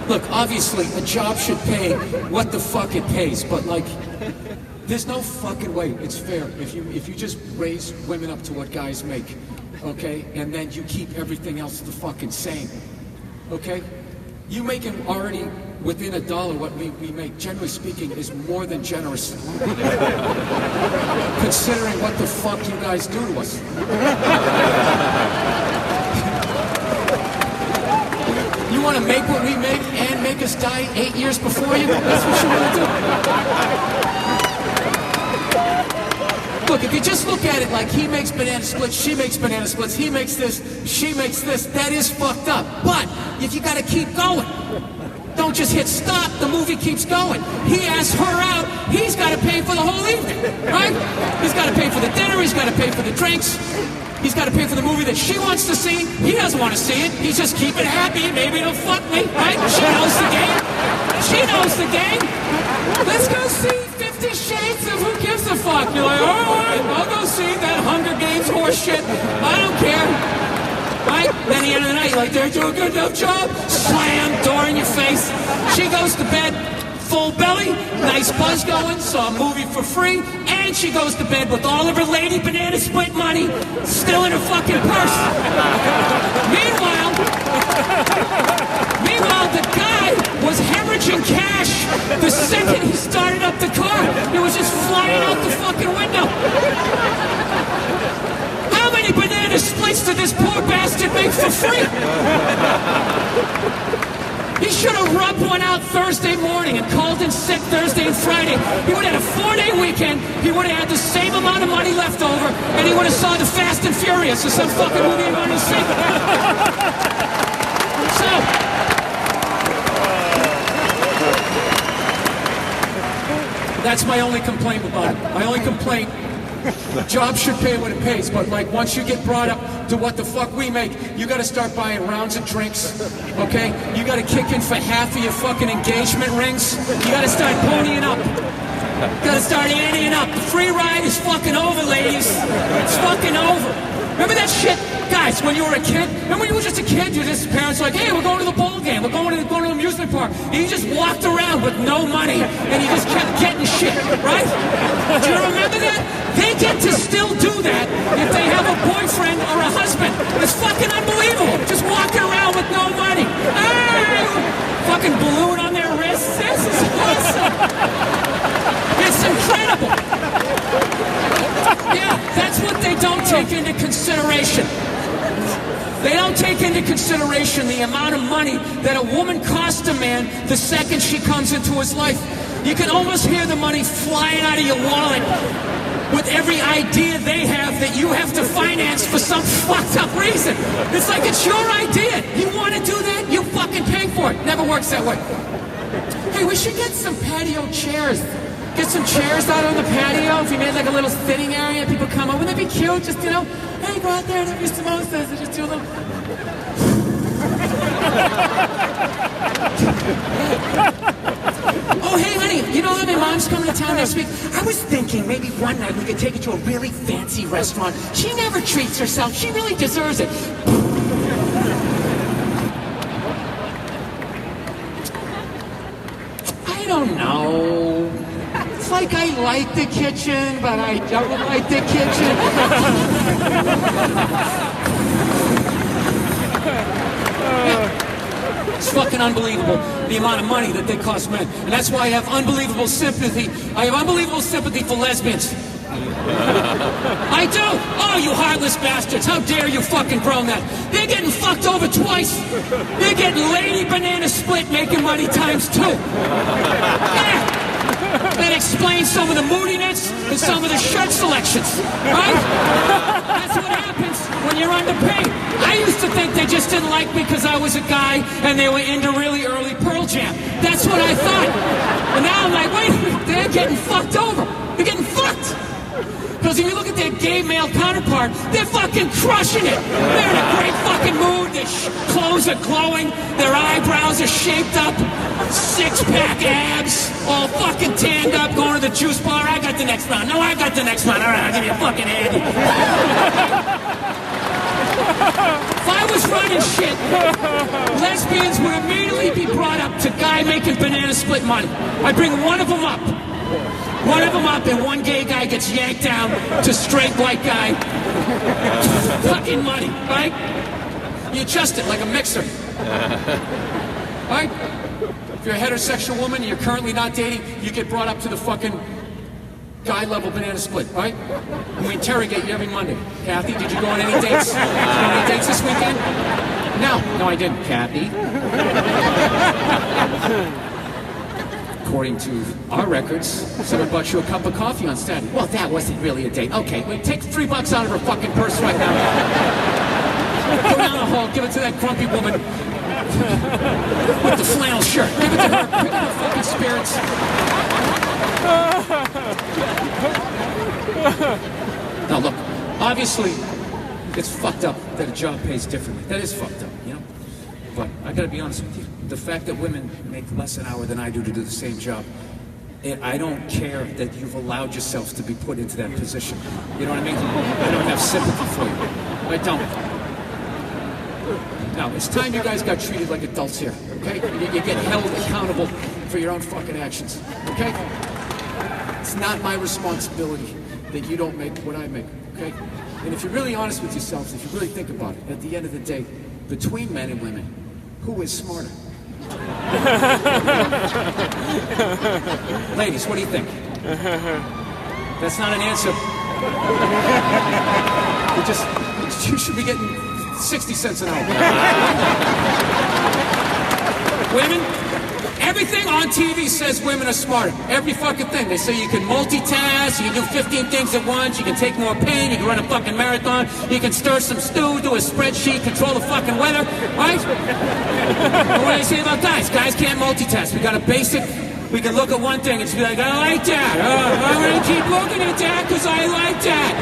Look, obviously, a job should pay what the fuck it pays, but like, there's no fucking way it's fair if you just raise women up to what guys make, okay? And then you keep everything else the fucking same, okay? You making already within $1 what we make, generally speaking, is more than generous. Considering what the fuck you guys do to us. You want to make what we make and make us die 8 years before you? That's what you want to do? Look, if you just look at it like he makes banana splits, she makes banana splits, he makes this, she makes this, that is fucked up. But if you got to keep going, don't just hit stop, the movie keeps going. He asks her out, he's got to pay for the whole evening, right? He's got to pay for the dinner, he's got to pay for the drinks, he's got to pay for the movie that she wants to see. He doesn't want to see it, he's just keeping it happy, maybe he'll fuck me, right? She knows the game. She knows the game. Let's go see 50 Shades of Who Gives a Fuck. You're like, all right, I'll go see that Hunger Games horse shit. I don't care. Right? Then at the end of the night, you're like, they're doing a good enough job. Slam, door in your face. She goes to bed, full belly, nice buzz going, saw a movie for free, and she goes to bed with all of her lady banana split money still in her fucking purse. Meanwhile, the guy was hemorrhaging cash the second he started up the car. It was just flying out the fucking window. How many banana splits did this poor bastard make for free? He should have rubbed one out Thursday morning and called in sick Thursday and Friday. He would have had a 4-day weekend, he would have had the same amount of money left over, and he would have saw the Fast and Furious or some fucking movie he wanted to see. So, that's my only complaint about it. My only complaint, job should pay what it pays, but like once you get brought up to what the fuck we make, you gotta start buying rounds of drinks, okay? You gotta kick in for half of your fucking engagement rings. You gotta start ponying up. You gotta start anteing up. The free ride is fucking over, ladies. It's fucking over. Remember that shit? Guys, when you were a kid, remember when you were just a kid, your parents were like, hey, we're going to the ball game, we're going to the amusement park. And you just walked around with no money, and you just kept getting shit, right? Do you remember that? They get to still do that if they have a boyfriend or a husband. It's fucking unbelievable. Just walking around with no money. Hey! Fucking balloon on their wrists. This is awesome. It's incredible. Yeah, that's what they don't take into consideration. They don't take into consideration the amount of money that a woman costs a man the second she comes into his life. You can almost hear the money flying out of your wallet with every idea they have that you have to finance for some fucked up reason. It's like it's your idea. You want to do that? You fucking pay for it. Never works that way. Hey, we should get some patio chairs. Get some chairs out on the patio. If we made like a little sitting area, people come over. Wouldn't that be cute? Just, you know, hey, go out there and have your samosas and just do a little... Oh, hey, honey, you know that my mom's coming to town next week? I was thinking maybe one night we could take her to a really fancy restaurant. She never treats herself. She really deserves it. I don't know. It's like I like the kitchen, but I don't like the kitchen. It's fucking unbelievable, the amount of money that they cost men. And that's why I have unbelievable sympathy. I have unbelievable sympathy for lesbians. I do. Oh, you heartless bastards. How dare you fucking grown that. They're getting fucked over twice. They're getting lady banana split, making money times 2. Yeah. That explains some of the moodiness and some of the shirt selections, right? That's what happens when you're underpaid. I used to think they just didn't like me because I was a guy and they were into really early Pearl Jam. That's what I thought. And now I'm like, wait a minute, they're getting fucked over. They're getting fucked. Because if you look at their gay male counterpart, they're fucking crushing it. They're in a great fucking mood. Their clothes are glowing. Their eyebrows are shaped up. Six-pack abs. All fucking tanned up, going to the juice bar. I got the next round. No, I got the next round. All right, I'll give you a fucking handy. If I was running shit, lesbians would immediately be brought up to guy making banana split money. I bring one of them up. One of them up and one gay guy gets yanked down to straight white guy. Fucking money, right? You adjust it like a mixer. Right? If you're a heterosexual woman and you're currently not dating, you get brought up to the fucking guy level banana split, right? And we interrogate you every Monday. Kathy, did you go on any dates? Did you go on any dates this weekend? No, I didn't, Kathy. According to our records, someone bought you a cup of coffee on Saturday. Well, that wasn't really a date. Okay, well, take $3 out of her fucking purse right now. Go down the hall, give it to that grumpy woman with the flannel shirt. Give it to her. Pick up her fucking spirits. Now look, obviously, it's fucked up that a job pays differently. That is fucked up, you know? But I gotta be honest with you. The fact that women make less an hour than I do to do the same job, I don't care that you've allowed yourself to be put into that position. You know what I mean? I don't have sympathy for you. I don't. Now, it's time you guys got treated like adults here, okay? You get held accountable for your own fucking actions, okay? It's not my responsibility that you don't make what I make, okay? And if you're really honest with yourselves, if you really think about it, at the end of the day, between men and women, who is smarter? Ladies, what do you think? That's not an answer. You should be getting 60 cents an hour. Women, everything on TV says women are smarter. Every fucking thing. They say you can multitask, you can do 15 things at once, you can take more pain, you can run a fucking marathon, you can stir some stew, do a spreadsheet, control the fucking weather, right? But what do you say about guys? Guys can't multitask. We got a basic, we can look at one thing and just be like, I like that. I'm gonna keep looking at that because I like that.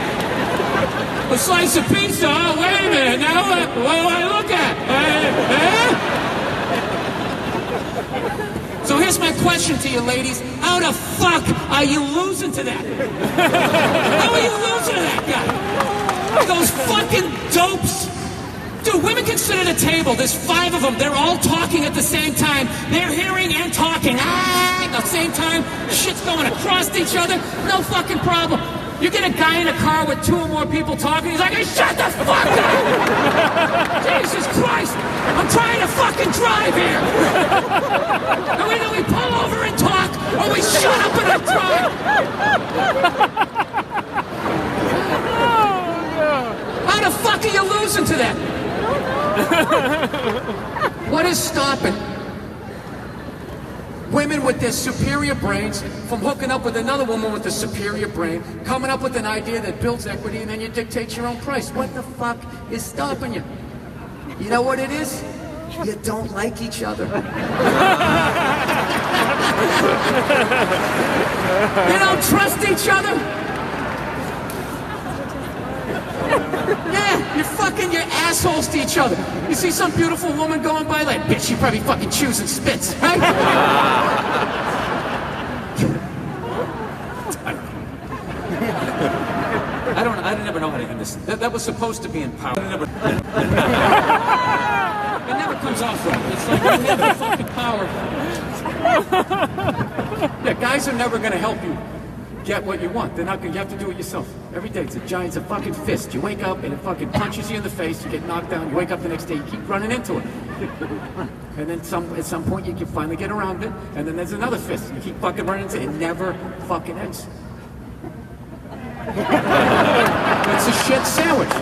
A slice of pizza, oh, wait a minute, now what do I look at? So here's my question to you ladies. How the fuck are you losing to that? How are you losing to that guy? Those fucking dopes. Dude, women can sit at a table. There's 5 of them. They're all talking at the same time. They're hearing and talking. At the same time. Shit's going across each other. No fucking problem. You get a guy in a car with 2 or more people talking, he's like, hey, shut the fuck up! Jesus Christ! I'm trying to fucking drive here! And either we pull over and talk, or we shut up and I drive! losing to that? What is stopping women with their superior brains from hooking up with another woman with a superior brain, coming up with an idea that builds equity, and then you dictate your own price? What the fuck is stopping you? You know what it is? You don't like each other. You don't trust each other. Yeah, you're assholes to each other. You see some beautiful woman going by, like, bitch, she probably fucking chews and spits, right? I never know how to end this. That was supposed to be in power. It never comes off right. It's like you have the fucking power. Yeah, guys are never gonna help you get what you want. They're not gonna. You have to do it yourself. Every day, it's a fucking fist. You wake up and it fucking punches you in the face. You get knocked down. You wake up the next day. You keep running into it. And then at some point, you can finally get around it. And then there's another fist. You keep fucking running into it. It never fucking ends. It's a shit sandwich.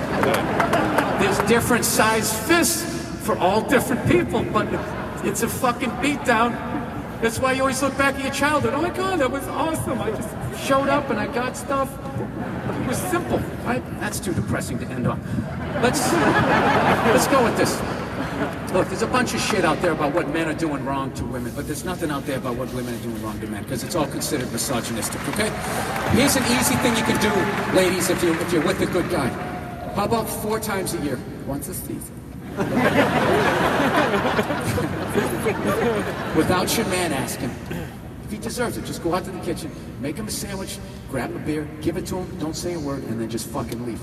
There's different size fists for all different people, but it's a fucking beatdown. That's why you always look back at your childhood. Oh my God, that was awesome. I just showed up and I got stuff. It was simple. That's too depressing to end on. Let's go with this. Look, there's a bunch of shit out there about what men are doing wrong to women, but there's nothing out there about what women are doing wrong to men, because it's all considered misogynistic, okay? Here's an easy thing you can do, ladies, if you're with a good guy. How about 4 times a year? Once a season. Without your man asking. If he deserves it, just go out to the kitchen, make him a sandwich, grab him a beer, give it to him, don't say a word, and then just fucking leave.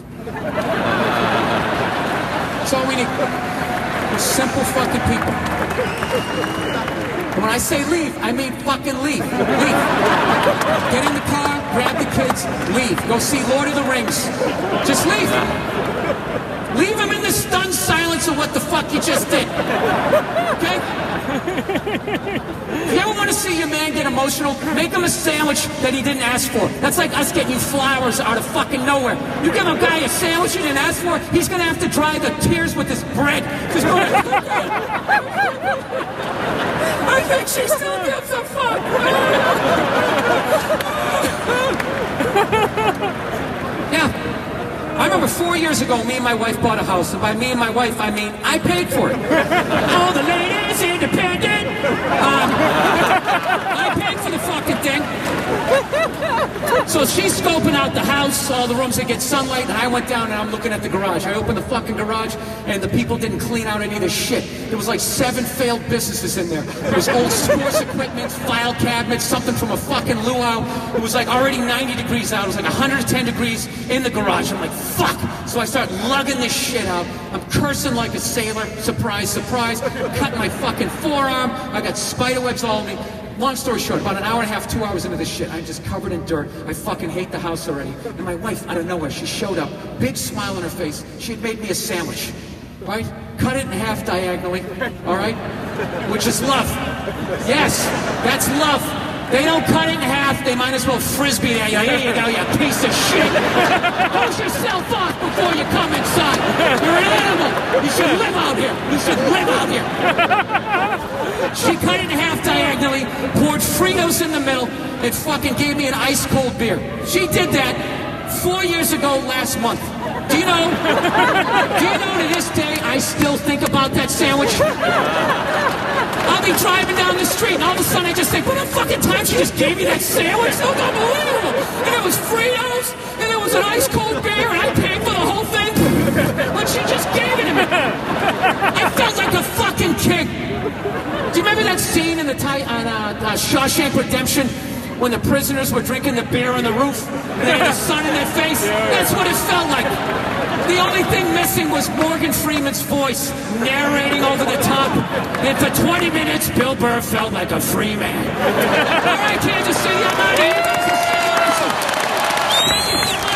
That's all we need. We're simple fucking people. And when I say leave, I mean fucking leave. Leave. Get in the car, grab the kids, leave. Go see Lord of the Rings. Just leave. Leave him in the stunned silence of what the fuck you just did. Okay? If you ever want to see your man get emotional, make him a sandwich that he didn't ask for. That's like us getting you flowers out of fucking nowhere. You give a guy a sandwich he didn't ask for, he's gonna have to dry the tears with his bread. Just go, I think she still gives a fuck. Yeah. I remember 4 years ago, me and my wife bought a house. And by me and my wife, I mean I paid for it. All the ladies independent. I paid for the fucking thing. So she's scoping out the house, all the rooms that get sunlight, and I went down and I'm looking at the garage. I opened the fucking garage, and the people didn't clean out any of the shit. There was like 7 failed businesses in there. There was old sports equipment, file cabinets, something from a fucking luau. It was like already 90 degrees out. It was like 110 degrees in the garage. I'm like, fuck. So I start lugging this shit out. I'm cursing like a sailor. Surprise, surprise. Cut my fucking forearm. I got spider webs all over me. Long story short, about an hour and a half, 2 hours into this shit, I'm just covered in dirt. I fucking hate the house already. And my wife, out of nowhere, she showed up. Big smile on her face. She had made me a sandwich. Right? Cut it in half diagonally. All right? Which is love. Yes, that's love. They don't cut it in half. They might as well frisbee that. Here you go, you piece of shit. Hose yourself off before you come inside. You're an animal. You should live out here. You should live out here. She cut it in half diagonally, poured Fritos in the middle, and fucking gave me an ice cold beer. She did that 4 years ago last month. Do you know to this day I still think about that sandwich? I'll be driving down the street and all of a sudden I just think, what the fucking time she just gave me that sandwich? That was unbelievable. And it was Fritos, and it was an ice cold beer, and I paid for the whole thing. But she just gave it to me. I felt like a fucking king. Do you remember that scene in the Shawshank Redemption when the prisoners were drinking the beer on the roof and they had the sun in their face? That's what it felt like. The only thing missing was Morgan Freeman's voice narrating over the top. And for 20 minutes, Bill Burr felt like a free man. All right, Kansas City, I'm out of here. Thank you so much.